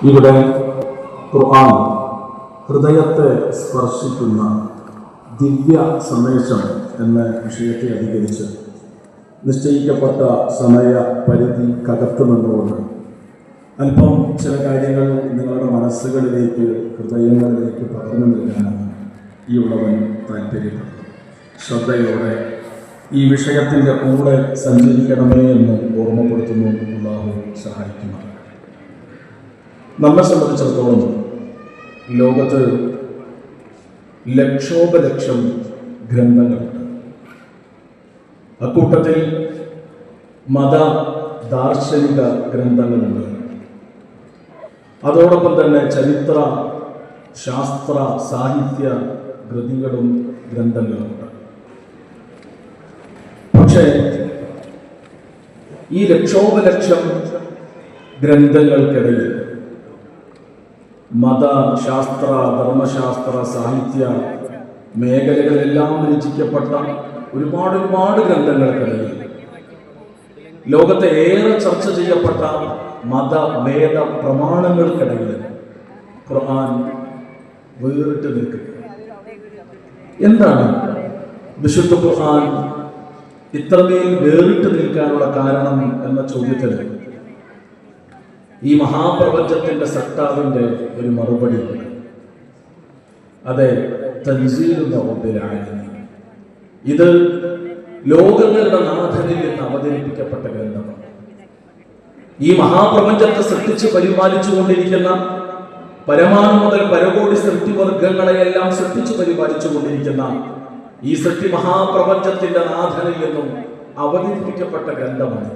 ഇവിടെ ഖുർആൻ ഹൃദയത്തെ സ്പർശിക്കുന്ന ദിവ്യ സന്ദേശം എന്ന വിഷയത്തെ അധികരിച്ച് നിശ്ചയിക്കപ്പെട്ട സമയ പരിധിക്കകത്ത് നിന്നുകൊണ്ട് അല്പം ചില കാര്യങ്ങൾ നിങ്ങളുടെ മനസ്സുകളിലേക്ക് ഹൃദയങ്ങളിലേക്ക് പകർന്നു നൽകാനാണ് ഈ ഉള്ളവൻ താല്പര്യപ്പെടുന്നത്. ശ്രദ്ധയോടെ ഈ വിഷയത്തിൻ്റെ കൂടെ സഞ്ചരിക്കണമേ എന്ന് ഓർമ്മപ്പെടുത്തുന്നു. അല്ലാഹു സഹായിക്കുന്നു. നമ്മെ സംബന്ധിച്ചിടത്തോളം ലോകത്ത് ലക്ഷോപലക്ഷം ഗ്രന്ഥങ്ങളുണ്ട്. അക്കൂട്ടത്തിൽ മത ദാർശനിക ഗ്രന്ഥങ്ങളുണ്ട്. അതോടൊപ്പം തന്നെ ചരിത്ര ശാസ്ത്ര സാഹിത്യ കൃതികളും ഗ്രന്ഥങ്ങളുണ്ട്. പക്ഷേ ഈ ലക്ഷോപലക്ഷം ഗ്രന്ഥങ്ങൾക്കിടയിൽ മത ശാസ്ത്ര ധർമ്മശാസ്ത്ര സാഹിത്യ മേഖലകളിലെല്ലാം രചിക്കപ്പെട്ട ഒരുപാട് ഗ്രന്ഥങ്ങൾക്കിടയിൽ ലോകത്തെ ഏറെ ചർച്ച ചെയ്യപ്പെട്ട മതഭേദ പ്രമാണങ്ങൾക്കിടയിൽ ഖുർആൻ വേറിട്ട് നിൽക്കുക. എന്താണ് വിശുദ്ധ ഖുർആൻ ഇത്രമേൽ വേറിട്ട് നിൽക്കാനുള്ള കാരണം എന്ന ചോദ്യത്തിന് ഈ മഹാപ്രപഞ്ചത്തിന്റെ സട്ടാവിന്റെ ഒരു മറുപടി ഉണ്ട്. അതെ, തൻസീലുൽ റബ്ബിൽ ആലമീൻ. ഇത് ലോകങ്ങളുടെ നാഥനിൽ നിന്ന് അവതരിപ്പിക്കപ്പെട്ട ഗ്രന്ഥമാണ്. ഈ മഹാപ്രപഞ്ചത്തെ സൃഷ്ടിച്ച് പരിപാലിച്ചു കൊണ്ടിരിക്കുന്ന പരമാണു മുതൽ പരകോടി സൃഷ്ടിവർഗങ്ങളെയെല്ലാം സൃഷ്ടിച്ചു പരിപാലിച്ചു കൊണ്ടിരിക്കുന്ന ഈ സൃഷ്ടി മഹാപ്രപഞ്ചത്തിന്റെ നാഥനിൽ നിന്നും അവതരിപ്പിക്കപ്പെട്ട ഗ്രന്ഥമാണ്.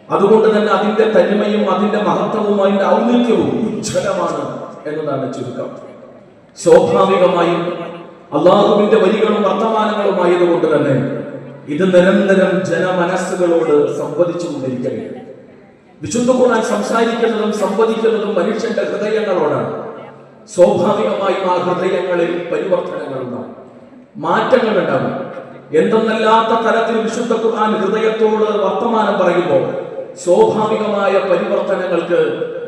അതുകൊണ്ട് തന്നെ അതിന്റെ തനിമയും അതിന്റെ മഹത്വവും അതിന്റെ ഔന്നിത്യവും ഉജ്ജ്വലമാണ് എന്നതാണ് ചുരുക്കം. സ്വാഭാവികമായും അള്ളാഹുവിന്റെ വരികളും വർത്തമാനങ്ങളുമായതുകൊണ്ട് തന്നെ ഇത് നിരന്തരം ജനമനസ്സുകളോട് സംവദിച്ചു കൊണ്ടിരിക്കുകയാണ്. വിശുദ്ധ ഖുർആൻ സംസാരിക്കുന്നതും സംവദിക്കുന്നതും മനുഷ്യന്റെ ഹൃദയങ്ങളോടാണ്. സ്വാഭാവികമായും ആ ഹൃദയങ്ങളിൽ പരിവർത്തനങ്ങളുണ്ടാകും, മാറ്റങ്ങൾ ഉണ്ടാകും. എന്തെന്നല്ലാത്ത തരത്തിൽ വിശുദ്ധ ഖുർആൻ ഹൃദയത്തോട് വർത്തമാനം പറയുമ്പോൾ സ്വാഭാവികമായ പരിവർത്തനങ്ങൾക്ക്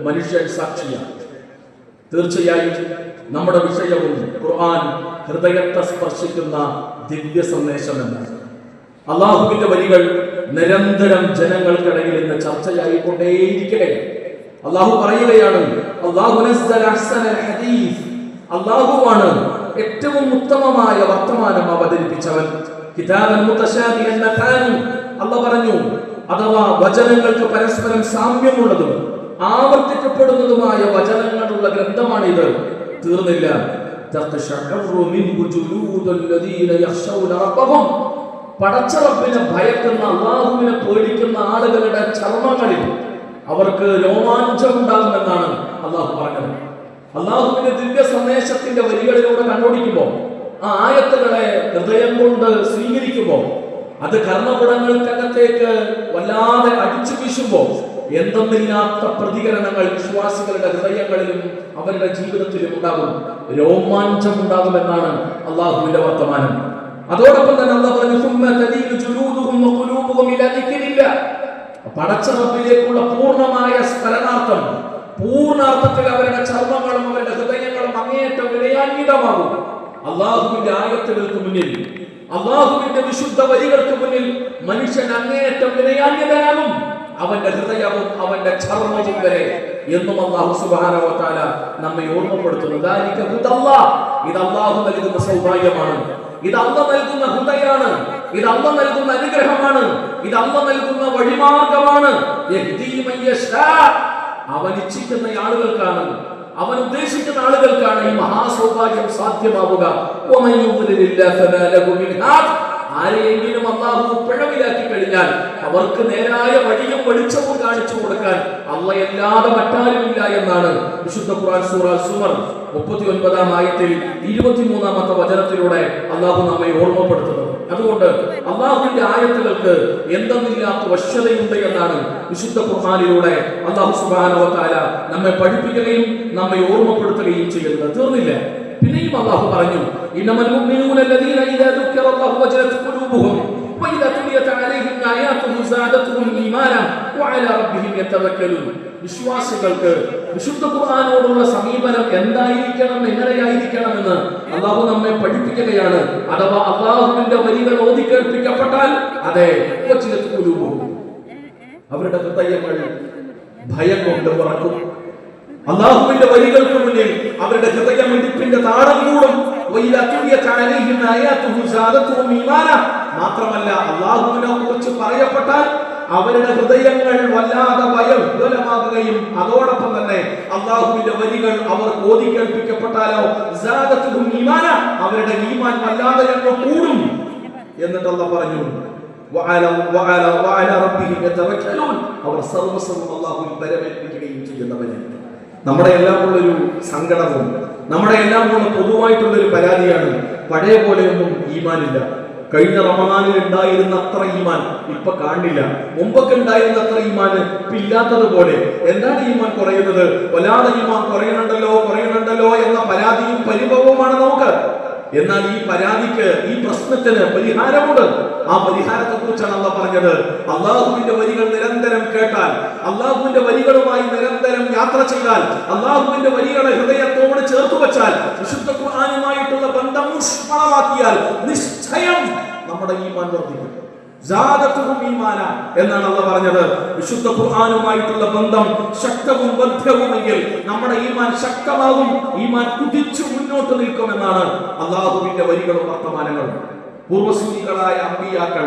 മനുഷ്യൻ സാക്ഷിയാണ്. തീർച്ചയായും നമ്മുടെ വിഷയവും ഖുർആൻ ഹൃദയത്തെ സ്പർശിക്കുന്ന ദിവ്യ സന്ദേശം എന്നാണ്. അള്ളാഹുവിന്റെ വരികൾ നിരന്തരം ജനങ്ങൾക്കിടയിൽ ഇന്ന് ചർച്ചയായിക്കൊണ്ടേയിരിക്കുകയാണ്. അള്ളാഹു പറയുകയാണ്, അള്ളാഹുവാണ് ഏറ്റവും ഉത്തമമായ വർത്തമാനം അവതരിപ്പിച്ചവൻ. കിതാബൻ മുതശാബിഹൻ മതാനി, അല്ലാഹു പറഞ്ഞു, അഥവാ വചനങ്ങൾക്ക് പരസ്പരം സാമ്യമുള്ളതും ആവർത്തിക്കപ്പെടുന്നതുമായ വചനങ്ങളുള്ള ഗ്രന്ഥമാണിത്. തീർന്നില്ല, പടച്ച റബ്ബിനെ ഭയക്കുന്ന അല്ലാഹുവിനെ പേടിക്കുന്ന ആളുകളുടെ ചർമ്മങ്ങളിൽ അവർക്ക് രോമാഞ്ചം ഉണ്ടാകുമെന്നാണ് അള്ളാഹു പറഞ്ഞത്. അള്ളാഹുവിന്റെ ദിവ്യ സന്ദേശത്തിന്റെ വരികളിലൂടെ കണ്ണോടിക്കുമ്പോൾ, ആ ആയത്തുകളെ ഹൃദയം കൊണ്ട് സ്വീകരിക്കുമ്പോൾ, അത് കർമ്മപുടങ്ങൾക്കകത്തേക്ക് വല്ലാതെ അടിച്ചു വീശുമ്പോൾ എന്തെന്നില്ലാത്ത പ്രതികരണങ്ങൾ വിശ്വാസികളുടെ ഹൃദയങ്ങളിലും അവരുടെ ജീവിതത്തിലും ഉണ്ടാകും. രോമാഞ്ചം ഉണ്ടാകുമെന്നാണ് അള്ളാഹുവിന്റെ വർത്തമാനം. അതോടൊപ്പം തന്നെ അല്ലാഹു പറഞ്ഞു, പടച്ച റബ്ബിലേക്കുള്ള പൂർണ്ണമായ സ്മരണാർത്ഥം, പൂർണ്ണാർത്ഥത്തിൽ അവരുടെ ചർമ്മങ്ങളും അവരുടെ ഹൃദയങ്ങളും അങ്ങേയറ്റം വിനയാന്വിതമാകും. അള്ളാഹുവിന്റെ ആയത്തുകൾക്ക് മുന്നിൽ, അള്ളാഹുവിന്റെ വിശുദ്ധ വരികൾക്ക് മുന്നിൽ മനുഷ്യൻ അങ്ങേയറ്റം വിനയാന്വിതനാകും. അവന്റെ ഹൃദയവും അവന്റെ ചർമ്മവും വരെ എന്നും അല്ലാഹു സുബ്ഹാനഹു വ തആല നമ്മെ ഓർമ്മപ്പെടുത്തുന്നു. ഇത് അല്ലാഹു നൽകുന്ന സൗഭാഗ്യമാണ്, ഇത് അല്ലാഹു നൽകുന്ന ഹൃദയമാണ്, ഇത് അല്ലാഹു നൽകുന്ന അനുഗ്രഹമാണ്, ഇത് അല്ലാഹു നൽകുന്ന വഴിമാർഗമാണ്. അവൻ ഇച്ഛിക്കുന്ന ആളുകൾക്കാണ്, അവൻ ഉദ്ദേശിക്കുന്ന ആളുകൾക്കാണ് ഈ മഹാസൗഭാഗ്യം സാധ്യമാവുക. ആരെയെങ്കിലും അല്ലാഹു പിഴവിലാക്കി കഴിഞ്ഞാൽ അവർക്ക് നേരായ വഴിയും വെളിച്ചവും കാണിച്ചു കൊടുക്കാൻ അല്ലാഹുവല്ലാതെ മറ്റാരുമില്ല എന്നാണ് വിശുദ്ധ ഖുർആൻ സൂറ സുമർ 39-ാം ആയത്തിൽ 23-ാമത്തെ വചനത്തിലൂടെ അല്ലാഹു നമ്മെ ഓർമ്മപ്പെടുത്തുന്നത്. അതുകൊണ്ട് അല്ലാഹുവിന്റെ ആയത്തുകൾക്ക് എന്തെന്നില്ലാത്ത വശ്യതയുണ്ട് എന്നാണ് വിശുദ്ധ ഖുർആനിലൂടെ അല്ലാഹു സുബ്ഹാനഹു വ തആല നമ്മെ പഠിപ്പിക്കുകയും നമ്മെ ഓർമ്മപ്പെടുത്തുകയും ചെയ്യുന്നത്. തീർന്നില്ല, പിന്നെയും അല്ലാഹു പറഞ്ഞു, ഇന്നമൽ മുഅ്മിനൂന അല്ലദീന ഇദാ ദുക്കിറല്ലാഹു വജലത് ഖുലൂബുഹും وإذا تليت عليهم آياته زادتهم إيمانا وعلى ربهم يتوكلون. വിശ്വാസികൾക്ക് വിശുദ്ധ ഖുർആനോടുള്ള സമീപനം എന്തായിരിക്കണം, എങ്ങനെയായിരിക്കണമെന്ന് അല്ലാഹു നമ്മെ പഠിപ്പിക്കുകയാണ്. അഥവാ അല്ലാഹുവിന്റെ വരികൾ ഓതി കേൾപ്പിക്കപ്പെട്ടാൽ അതെ അവരുടെ ഹൃദയങ്ങൾ ഭയം കൊണ്ട് വിറക്കും. അല്ലാഹുവിന്റെ വരികൾക്ക് മുന്നിൽ അവരുടെ ഹൃദയമിടിപ്പിന്റെ താളം കൂടും. മാത്രമല്ല അല്ലാഹുവിനെ കുറിച്ച് പറയപ്പെട്ടാൽ അവരുടെ ഹൃദയങ്ങൾ വല്ലാതെ ഭയഭീതമാകുകയും അതോടൊപ്പം തന്നെ അല്ലാഹുവിന്റെ വരികൾ അവർ ഓതി കേൾപ്പിക്കപ്പെട്ടാലോ അവരുടെ ഈമാൻ വല്ലാതെ കൂടും. എന്നിട്ട് അല്ലാഹു പറഞ്ഞു അവർ സർവ്വസ്വം അല്ലാഹുവിൽ പരമേൽപ്പിക്കുകയും ചെയ്യുന്നവരാണ്. നമ്മുടെ എല്ലാം ഉള്ളൊരു സങ്കടവും നമ്മുടെ എല്ലാം ഉള്ള പൊതുവായിട്ടുള്ളൊരു പരാതിയാണ്, പഴയ പോലെയൊന്നും ഈമാനില്ല. കഴിഞ്ഞ റമദാനിൽ ഉണ്ടായിരുന്ന അത്ര ഈമാൻ ഇപ്പൊ കാണില്ല. മുമ്പൊക്കെ ഉണ്ടായിരുന്ന അത്ര ഈമാൻ ഇപ്പൊ ഇല്ലാത്തതുപോലെ. എന്താണ് ഈമാൻ കുറയുന്നത്? വല്ലാതെ ഈമാൻ കുറയണുണ്ടല്ലോ എന്ന പരാതിയും പരിഭവവുമാണ് നമുക്ക്. എന്നാൽ ഈ പരാതിക്ക്, ഈ പ്രശ്നത്തിന് പരിഹാരമുണ്ട്. ആ പരിഹാരത്തെ കുറിച്ചാണ് അല്ലാഹു പറഞ്ഞത്. അല്ലാഹുവിന്റെ വരികൾ നിരന്തരം കേട്ടാൽ, അല്ലാഹുവിന്റെ വരികളുമായി നിരന്തരം യാത്ര ചെയ്താൽ, അല്ലാഹുവിന്റെ വരികളെ ഹൃദയത്തോട് ചേർത്ത് വെച്ചാൽ, വിശുദ്ധ ഖുർആനുമായിട്ടുള്ള ബന്ധം ഊഷ്മളമാക്കിയാൽ നിശ്ചയം നമ്മുടെ ഈമാൻ വർദ്ധിക്കും. എന്നാണ് അല്ലാഹു പറഞ്ഞത്. വിശുദ്ധ ഖുർആനുമായിട്ടുള്ള ബന്ധം ശക്തവും ബദ്ധവുമെങ്കിൽ നമ്മുടെ ഈമാൻ ശക്തമാകും, ഈമാൻ കുതിച്ചു മുന്നോട്ട് നിൽക്കുമെന്നാണ് അല്ലാഹുവിന്റെ വരികളും വർത്തമാനങ്ങളും. പൂർവ്വസൂരികളായ അമ്പിയാക്കൾ,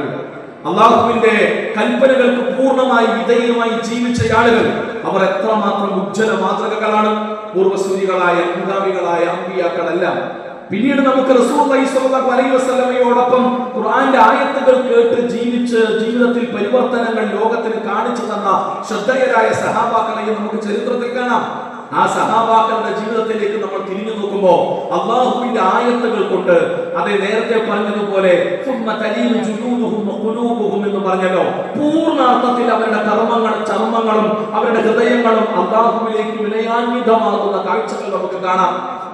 അല്ലാഹുവിന്റെ കൽപ്പനകൾക്ക് പൂർണ്ണമായി വിധേയമായി ജീവിച്ച ആളുകൾ, അവർ എത്രമാത്രം ഉജ്ജ്വല മാതൃകകളാണ്. പൂർവ്വസൂരികളായ മുൻഗാമികളായ അമ്പിയാക്കളെല്ലാം പിന്നീട് നമുക്ക് റസൂലുള്ളാഹി സ്വല്ലല്ലാഹു അലൈഹി വസല്ലമയോടൊപ്പം ഖുർആന്റെ ആയത്തുകൾ കേട്ട് ജീവിച്ച് ജീവിതത്തിൽ പരിവർത്തനങ്ങൾ ലോകത്തിന് കാണിച്ചു തന്ന ശ്രദ്ധേയരായ സഹാബാക്കളെയും നമുക്ക് ചരിത്രത്തിൽ കാണാം. ആ സഹാബാക്കളുടെ ജീവിതത്തിലേക്ക് നമ്മൾ തിരിഞ്ഞു നോക്കുമ്പോൾ അല്ലാഹുവിന്റെ ആയത്തുകൾ കൊണ്ട്, അതേ നേരത്തെ പറഞ്ഞതുപോലെ എന്ന് പറഞ്ഞല്ലോ, പൂർണ്ണാർത്ഥത്തിൽ അവരുടെ ചർമ്മങ്ങളും അവരുടെ ഹൃദയങ്ങളും അല്ലാഹുവിലേക്ക് വിനയാന്വിതമാകുന്ന കാഴ്ചകൾ നമുക്ക് കാണാം.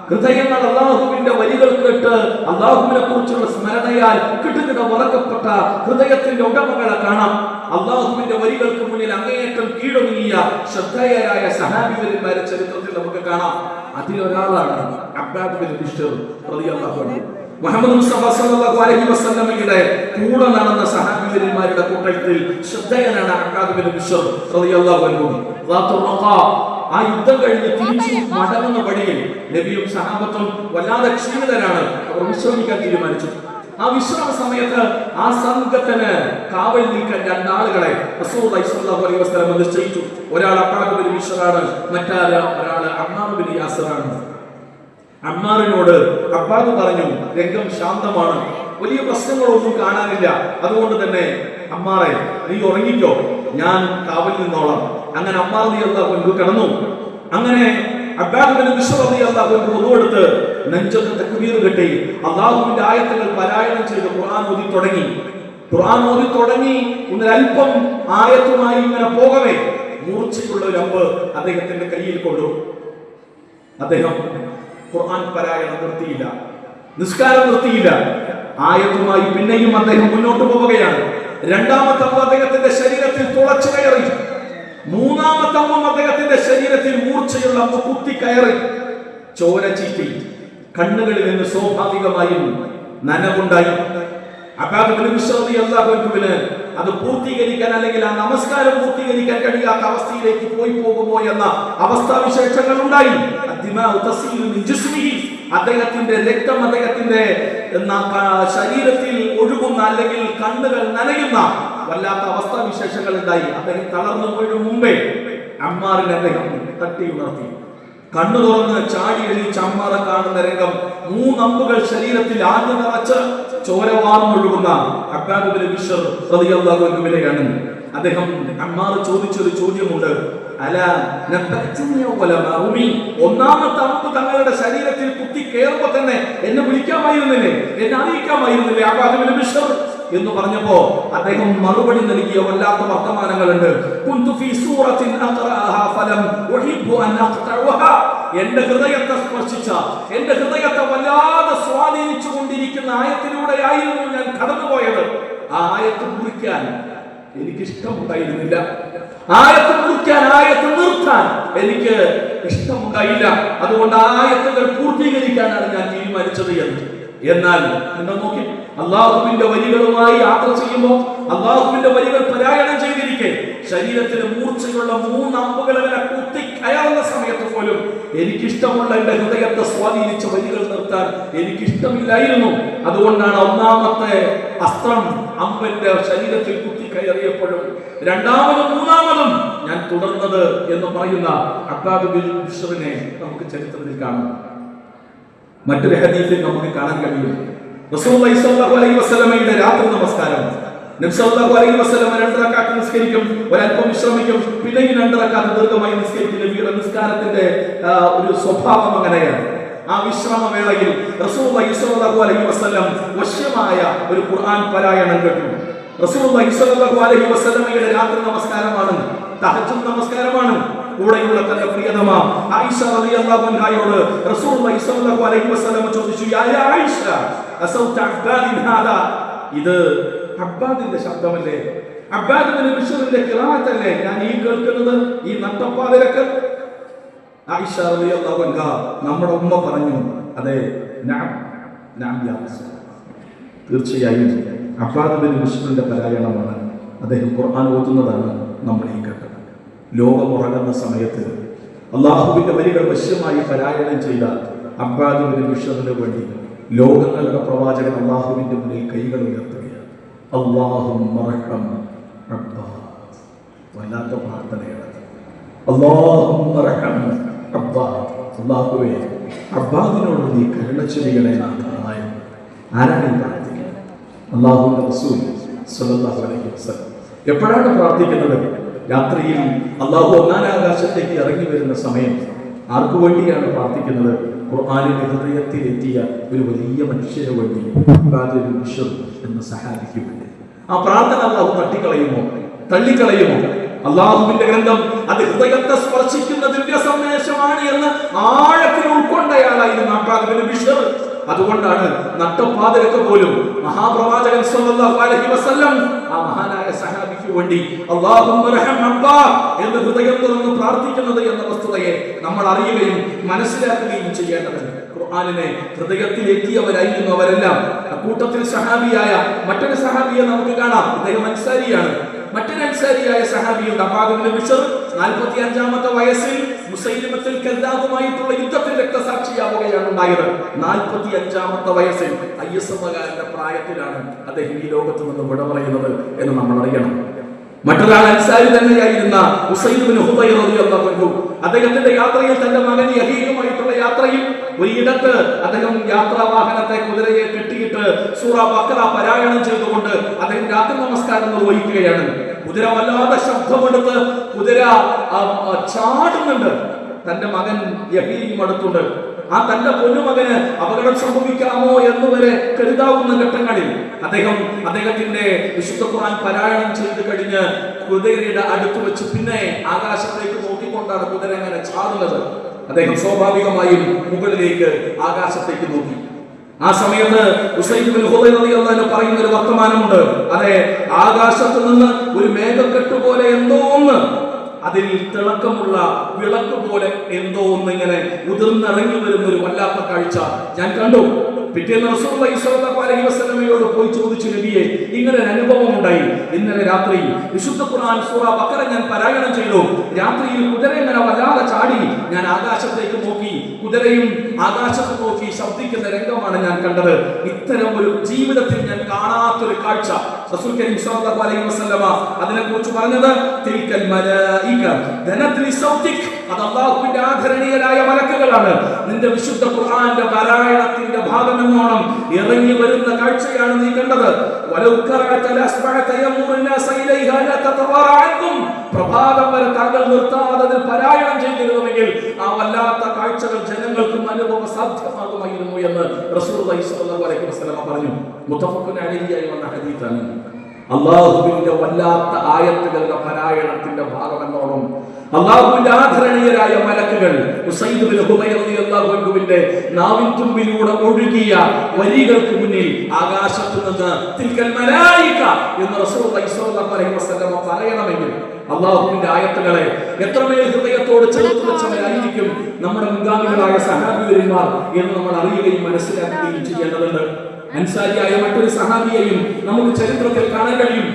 ഹൃദയങ്ങൾ അല്ലാഹുവിന്റെ വരികൾ കേട്ട് അല്ലാഹുവിനെ കുറിച്ചുള്ള സ്മരണയാൽ കിട്ടുകിട വറക്കപ്പെട്ട ഹൃദയത്തിന്റെ ഉടമകളെ കാണാം. അല്ലാഹുവിന്റെ വരികൾക്ക് മുന്നിൽ അങ്ങേയറ്റം കീഴൊതുങ്ങിയ ശ്രദ്ധേയരായ സഹാബിമാരെ ചരിത്രത്തിൽ നമുക്ക് കാണാം. അതിലൊരാളാണ് അബ്ബാദ് ബിൻ ബിശ്ർ റളിയല്ലാഹു അൻഹു. മുഹമ്മദ് മുസ്തഫ സല്ലല്ലാഹു അലൈഹി വസല്ലമയുടെ കൂടെ നടന്ന സഹാബിമാരുടെ കൂട്ടത്തിൽ ശ്രദ്ധേയനാണ് അബ്ബാദ് ബിൻ ബിശ്ർ റളിയല്ലാഹു അൻഹു. ആ യുദ്ധം കഴിഞ്ഞ് തിരിച്ചു മടങ്ങുന്ന വഴിയിൽ നബിയും സഹാബത്തും വല്ലാതെ ക്ഷീണിതരാണ്. അവർ വിശ്രമിക്കാൻ തീരുമാനിച്ചു. ആ വിശ്രമ സമയത്ത് ആ സംഘത്തിന് കാവൽ നിൽക്കാൻ രണ്ടാളുകളെ റസൂലുള്ളാഹി സ്വല്ലല്ലാഹു അലൈഹി വസല്ലം നിശ്ചയിച്ചു. ഒരാൾ അബ്ബാദ് ബിൻ ബിശ്റാണ്, ഒരാൾ അമ്മാർ ബിൻ യാസിറാണ്. അമ്മാറിനോട് അബ്ബാദ് പറഞ്ഞു, രംഗം ശാന്തമാണ്, വലിയ പ്രശ്നങ്ങളൊന്നും കാണാനില്ല, അതുകൊണ്ട് തന്നെ അമ്മാറെ നീ ഉറങ്ങിക്കോ, ഞാൻ കാവൽ നിന്നോളാം. അങ്ങനെ അമ്മാർ റളിയല്ലാഹു അൻഹു കിടന്നു. അങ്ങനെ അബ്ബാദ് ബിൻ ബിശ്ർ റളിയല്ലാഹു അൻഹു ഒന്നുകൊടുത്ത് നെഞ്ചത്ത് തക്ബീർ കെട്ടി അല്ലാഹുവിന്റെ ആയത്തുകൾ പാരായണം ചെയ്ത് ഖുർആൻ ഓതി തുടങ്ങി. ഒന്നൽപ്പം ആയത്തുമായി ഇങ്ങനെ പോകവേ മൂർച്ചയുള്ള ഒരു അമ്പ് അദ്ദേഹത്തിന്റെ കയ്യിൽ കൊണ്ടു. അദ്ദേഹം ഖുർആൻ പാരായണം നിർത്തിയില്ല, നിസ്കാരം നിർത്തിയില്ല. ആയത്തുമായി പിന്നെയും അദ്ദേഹം മുന്നോട്ട് പോവുകയാണ്. രണ്ടാമത്തെ അമ്പ് അദ്ദേഹത്തിന്റെ ശരീരത്തിൽ തുളച്ചു കയറി. മൂന്നാമത്തെ അമ്പും അദ്ദേഹത്തിന്റെ ശരീരത്തിൽ മൂർച്ചയുള്ള അമ്പ് കുത്തി കയറി. ചോര ചീറ്റി. കണ്ണുകളിൽ നിന്ന് സ്വാഭാവികമായും നനവുണ്ടായി. അബ്ബാദ് ബിൻ ബിശ്ർ റളിയല്ലാഹു അൻഹുവിന് അത് പൂർത്തീകരിക്കാൻ, അല്ലെങ്കിൽ ആ നമസ്കാരം പൂർത്തീകരിക്കാൻ കഴിയാത്ത അവസ്ഥയിലേക്ക് പോകുമോ എന്ന അവസ്ഥാവിശേഷങ്ങൾ ഉണ്ടായി. അദ്ദേഹത്തിന്റെ രക്തം അദ്ദേഹത്തിന്റെ ശരീരത്തിൽ ഒഴുകുന്ന, അല്ലെങ്കിൽ കണ്ണുകൾ നനയുന്ന വല്ലാത്ത അവസ്ഥാവിശേഷങ്ങൾ ഉണ്ടായി. അദ്ദേഹം തളർന്നു വീഴും മുമ്പേ അമ്മാറിനെ അദ്ദേഹം തട്ടി ഉണർത്തി. കണ്ണു തുറന്ന് ചാടി എണീച്ച് അമ്മാറെ കാണുന്ന രംഗം, 3 അമ്പുകൾ ശരീരത്തിൽ ആഞ്ഞു നിറച്ച് ചോര വാർന്നൊഴുകുന്ന അബ്ബാദ് ബിൻ ബിശ്ർ റളിയല്ലാഹു അൻഹുവിനെയാണ്. അദ്ദേഹം അമ്മാർ ചോദിച്ചൊരു ചോദ്യമുണ്ട്, ഒന്നാമത്തെ അമ്പ് തങ്ങളുടെ ശരീരത്തിൽ കുത്തി കയറുമ്പോ തന്നെ എന്നെ വിളിക്കാമായിരുന്നില്ലേ, എന്നെ അറിയിക്കാമായിരുന്നില്ലേ അബ്ബാദ് ബിൻ ബിശ്ർ എന്ന് പറഞ്ഞപ്പോ അദ്ദേഹം മറുപടി നൽകിയ വല്ലാത്ത വർത്തമാനങ്ങളുണ്ട്. എന്റെ ഹൃദയത്തെ സ്പർശിച്ച, എന്റെ ഹൃദയത്തെ വല്ലാതെ സ്വാധീനിച്ചു കൊണ്ടിരിക്കുന്ന ആയത്തിലൂടെയായിരുന്നു ഞാൻ കടന്നുപോയത്. ആ ആയത്ത് കുറിക്കാൻ എനിക്കിഷ്ടമുണ്ടായിരുന്നില്ല. ആയത്ത് കുറിക്കാൻ, ആയത്ത് നിർത്താൻ എനിക്ക് ഇഷ്ടമുണ്ടായില്ല. അതുകൊണ്ട് ആയത്തുകൾ പൂർത്തീകരിക്കാനാണ് ഞാൻ തീരുമാനിച്ചത് എന്ന്. എന്നാൽ നിങ്ങൾ നോക്കി, അള്ളാഹുവിന്റെ വരികളുമായി യാത്ര ചെയ്യുമ്പോൾ, അള്ളാഹുവിന്റെ വരികൾ പാരായണം ചെയ്തിരിക്കെ ശരീരത്തിന് മൂർച്ചയുള്ള 3 അമ്പുകൾ അങ്ങനെ കുത്തി കയറുന്ന സമയത്ത് പോലും എനിക്കിഷ്ടമുള്ള എന്റെ ഹൃദയത്തെ സ്വാധീനിച്ച വരികൾ നിർത്താൻ എനിക്കിഷ്ടമില്ലായിരുന്നു. അതുകൊണ്ടാണ് ഒന്നാമത്തെ അസ്ത്രം അമ്പന്റെ ശരീരത്തിൽ കുത്തി കയറിയപ്പോഴും രണ്ടാമതും മൂന്നാമതും ഞാൻ തുടർന്നത് എന്ന് പറയുന്ന അബ്ബാദ് ബിൻ ബിശ്റിനെ നമുക്ക് ചരിത്രത്തിൽ കാണാം. മറ്റൊരു ഹദീസിൽ നമുക്ക് കാണാൻ കഴിയും, റസൂലുള്ളാഹി സ്വല്ലല്ലാഹു അലൈഹി വസല്ലമയുടെ രാത്രി നമസ്കാരം. നബി സല്ലല്ലാഹു അലൈഹി വസല്ലം 2 റക്അത്ത് നിസ്കരിക്കും, ഒരല്പം വിശ്രമിക്കും, പിന്നെയും 2 റക്അത്ത് ദീർഘമായി നിസ്കരിക്കും. നബിയുടെ നിസ്കാരത്തിന്റെ ഒരു സ്വഭാവം അങ്ങനെയാണ്. ആ വിശ്രമവേളയിൽ റസൂലുള്ളാഹി സ്വല്ലല്ലാഹു അലൈഹി വസല്ലം വശ്യമായ ഒരു ഖുർആൻ പാരായണം കേട്ടു. റസൂലുള്ളാഹി സ്വല്ലല്ലാഹു അലൈഹി വസല്ലമയുടെ രാത്രി നമസ്കാരമാണ്, തഹജ്ജുദ് നമസ്കാരമാണ്. കൂടെയുള്ള തന്റെ പ്രിയതമ ആയിഷ റളിയല്ലാഹു അൻഹയോട് റസൂലുള്ളാഹി സ്വല്ലല്ലാഹു അലൈഹി വസല്ലം ചോദിച്ചു, യാ ആയിഷ അസൗത അബ്ബാദിൻ ഹാദാ, ഇത് അബ്ബാദിന്റെ ശബ്ദമല്ലേ, അബ്ബാദ് ബിൻ ബിശ്റിന്റെ ഖിറാഅത്തല്ലേ ഞാൻ ഈ കേൾക്കുന്നത്, ഈ നട്ടപ്പാതിരക്ക്? ആയിഷ റളിയല്ലാഹു അൻഹ നമ്മുടെ ഉമ്മ പറഞ്ഞു, അതെ, നഅം നഅം യാ റസൂലല്ലാഹ്, തീർച്ചയായും അബ്ബാദ് ബിൻ ബിശ്റിന്റെ പാരായണമാണ്, അദ്ദേഹം ഖുർആൻ ഓതുന്നതാണ് നമ്മൾ ഈ കേട്ടത്. ലോകമുറങ്ങുന്ന സമയത്ത് അള്ളാഹുവിന്റെ വരികൾ വശ്യമായി പാരായണം ചെയ്ത അബ്ബാദ് ബിൻ ബിശ്റിന് വേണ്ടി ലോകങ്ങളുടെ പ്രവാചകൻ അള്ളാഹുവിന്റെ മുന്നിൽ കൈകൾ ഉയർത്തുകയാണ്. അല്ലാഹുമ്മ റഹം അബ്ബാദ്, വല്ലാത്ത പ്രാർത്ഥനയാണ്. അല്ലാഹുമ്മ റഹം അബ്ബാദ്, അല്ലാഹുവേ അബ്ബാദിനോട് നീ കരുണ ചെയ്യണേ നാഥ. ആരാണ് പ്രാർത്ഥിക്കുന്നത്? അല്ലാഹുവിന്റെ റസൂൽ സ്വല്ലല്ലാഹു അലൈഹി വസല്ലം. എപ്പോഴാണ് പ്രാർത്ഥിക്കുന്നത്? രാത്രിയിൽ അള്ളാഹു 1-ാം ആകാശത്തേക്ക് ഇറങ്ങി വരുന്ന സമയം. ആർക്കു വേണ്ടിയാണ് പ്രാർത്ഥിക്കുന്നത്? ഖുർആനിന്റെ ഹൃദയത്തിലെത്തിയ ഒരു വലിയ മനുഷ്യന് വേണ്ടി, അബ്ബാദ് ബിൻ ബിശ്ർ എന്ന സഹാബിക്ക് വേണ്ടി. ആ പ്രാർത്ഥന അള്ളാഹു തട്ടിക്കളയുമോ, തള്ളിക്കളയുമോ? അള്ളാഹുവിന്റെ ഗ്രന്ഥം അത് ഹൃദയത്തെ സ്പർശിക്കുന്ന ദിവ്യ സന്ദേശമാണ് എന്ന് ആഴത്തിൽ ഉൾക്കൊണ്ടയാളായിരുന്നു അബ്ബാദ് ബിൻ ബിശ്ർ. അതുകൊണ്ടാണ് നട്ടപ്പാതിരക്ക് പോലും മഹാപ്രവാചകൻ സ്വല്ലല്ലാഹു അലൈഹി വസല്ലം ആ മഹാനായ സഹാബിക്ക് വേണ്ടി അല്ലാഹുമ്മ റഹം അബ്ബാദ് എന്ന് ഹൃദയം തുറന്ന് പ്രാർത്ഥിക്കുന്നത് എന്ന വസ്തുതയെ നമ്മൾ അറിയുകയും മനസ്സിലാക്കുകയും ചെയ്യേണ്ടതുണ്ട്. ഖുർആനിനെ ഹൃദയത്തിലെത്തിയവരായിരുന്നു അവരെല്ലാം. അക്കൂട്ടത്തിൽ സഹാബിയായ മറ്റൊരു സഹാബിയെ നമുക്ക് കാണാം. അദ്ദേഹം അൻസാരിയാണ്. മറ്റൊരു അൻസാരിയായ സഹാബിയുണ്ട്, അബ്ബാദ് ബിൻ ബിശ്ർ. 45-ാമത്തെ വയസ്സിൽ മുസൈലിമത്തുൽ കദ്ദാബുമായിട്ടുള്ള യുദ്ധത്തിൽ രക്തസാക്ഷിയാവുകയാണ് ഉണ്ടായത്. 45-ാമത്തെ വയസ്സിൽ അയ്യസമകാരന്റെ പ്രായത്തിലാണ് അദ്ദേഹം ഈ ലോകത്ത് നിന്ന് വിട പറയുന്നത് എന്ന് നമ്മൾ അറിയണം. മറ്റൊരാൾ അൻസാരി തന്നെയായിരുന്ന ഉസൈദ് ബിൻ ഹുദൈർ റളിയല്ലാഹു അൻഹു. അദ്ദേഹത്തിന്റെ യാത്രയിൽ തന്റെ മകൻ യഹീയുമായിട്ടുള്ള യാത്രയിൽ ഒരിടത്ത് അദ്ദേഹം യാത്രാ വാഹനത്തെ, കുതിരയെ കെട്ടിയിട്ട് സൂറ ബഖറ പാരായണം ചെയ്തുകൊണ്ട് അദ്ദേഹം രാത്രി നമസ്കാരം നിർവഹിക്കുകയാണ്. കുതിര വല്ലാതെ ശബ്ദമെടുത്ത് കുതിര ചാടുന്നുണ്ട്. തന്റെ മകൻ യഹീയും അടുത്തുണ്ട്. ആ തന്റെ പൊന്നുമകന് അപകടം സംഭവിക്കാമോ എന്നുവരെ കരുതാവുന്ന ഘട്ടങ്ങളിൽ അദ്ദേഹത്തിന്റെ വിശുദ്ധ ഖുർആൻ പാരായണം ചെയ്ത് കഴിഞ്ഞ് കുതിരയുടെ അടുത്ത് വെച്ച് പിന്നെ ആകാശത്തേക്ക് നോക്കിക്കൊണ്ടാണ് കുതിര അങ്ങനെ ചാടുന്നത്. അദ്ദേഹം സ്വാഭാവികമായും മുകളിലേക്ക് ആകാശത്തേക്ക് നോക്കി. ആ സമയത്ത് ഉസൈദ് ബിൻ ഹുദൈർ റളിയല്ലാഹു അൻഹു പറയുന്ന ഒരു വർത്തമാനമുണ്ട്. അതെ, ആകാശത്ത് നിന്ന് ഒരു മേഘക്കെട്ട് പോലെ എന്തോ ഒന്ന്, അതിൽ തിളക്കമുള്ള വിളക്ക് പോലെ എന്തോ ഒന്ന് ഇങ്ങനെ ഉതിർന്നിറങ്ങി വരുന്ന ഒരു വല്ലാത്ത കാഴ്ച ഞാൻ കണ്ടു. പിറ്റേന്ന് റസൂലുള്ളാഹി സ്വല്ലല്ലാഹു അലൈഹി വസല്ലമയോട് പോയി ചോദിച്ചു, നബിയെ, ഇങ്ങനെ ഒരു അനുഭവം ഉണ്ടായി. ഇന്നലെ രാത്രി വിശുദ്ധ ഖുർആൻ സൂറ ബഖറ ഞാൻ പാരായണം ചെയ്തു. രാത്രിയിൽ കുതിര ഇങ്ങനെ വല്ലാതെ ചാടി. ഞാൻ ആകാശത്തേക്ക് നോക്കി, കുതിരയും ആകാശത്ത് നോക്കി ശബ്ദിക്കുന്ന രംഗമാണ് ഞാൻ കണ്ടത്. ഇത്തരം ഒരു ജീവിതത്തിൽ ഞാൻ കാണാത്തൊരു കാഴ്ച റസൂൽ കരീം സ്വല്ലല്ലാഹു അലൈഹി വസല്ലമ അതിനെക്കുറിച്ച് പറഞ്ഞത്, തിൽക്കൽ മലായിക ദനത് ലിസൗതിക്, അത് അല്ലാഹുവിന്റെ ആദരണീയരായ മലക്കുകളാണ്. നിന്റെ വിശുദ്ധ ഖുർആന്റെ പാരായണത്തിന്റെ ഭാഗമെന്നോണം ഇറങ്ങി വരുന്ന കാഴ്ചയാണ് നീ കണ്ടത്. വലൗ ഖറഅത ലസ്ബഅത യമുറുന്നാസ ഇലൈഹാ ലാ തതവാറ അൻകും, പ്രഭാതം വരെ താങ്കൾ നിർത്താതെ അതിൽ പാരായണം ചെയ്തിരുന്നുവെങ്കിൽ ആ വല്ലാത്ത കാഴ്ചകൾ ജനങ്ങൾക്കും അനുഭവ സാധ്യമാകുമായിരുന്നു എന്ന് റസൂലുള്ളാഹി സ്വല്ലല്ലാഹു അലൈഹി വസല്ലം പറഞ്ഞു. മുത്തഫഖുൻ അലൈഹിയായി വന്ന ഹദീസാണ്. അല്ലാഹുവിന്റെ വല്ലാത്ത ആയത്തുകളുടെ പാരായണത്തിന്റെ ഭാഗമെന്നോണം അള്ളാഹുവിന്റെ ആദരണീയരായ മലക്കുകൾ ഉസൈദ് ബിൻ ഹുമൈർ റളിയല്ലാഹു അൻഹുവിന്റെ നാവിൻ തുമ്പിലൂടെ ഒഴുകിയ വരികൾക്ക് മുന്നിൽ ആകാശത്തു നിന്ന് തിൽക്കൽ മലായിക എന്ന് റസൂലുള്ളാഹി സ്വല്ലല്ലാഹു അലൈഹി വസല്ലം പറയണമെങ്കിൽ അള്ളാഹുവിന്റെ ആയത്തുകളെ എത്രമേൽ ഹൃദയത്തോട് ചേർത്ത് വെച്ചവരായിരിക്കും നമ്മുടെ മുൻഗാമികളായ സഹാബിവര്യന്മാർ എന്ന് നമ്മൾ അറിയുകയും മനസ്സിലാക്കുകയും ചെയ്യേണ്ടതുണ്ട്. അൻസാരിയായ മറ്റൊരു സഹാബിയെയും നമുക്ക് ചരിത്രത്തിൽ കാണാൻ കഴിയും.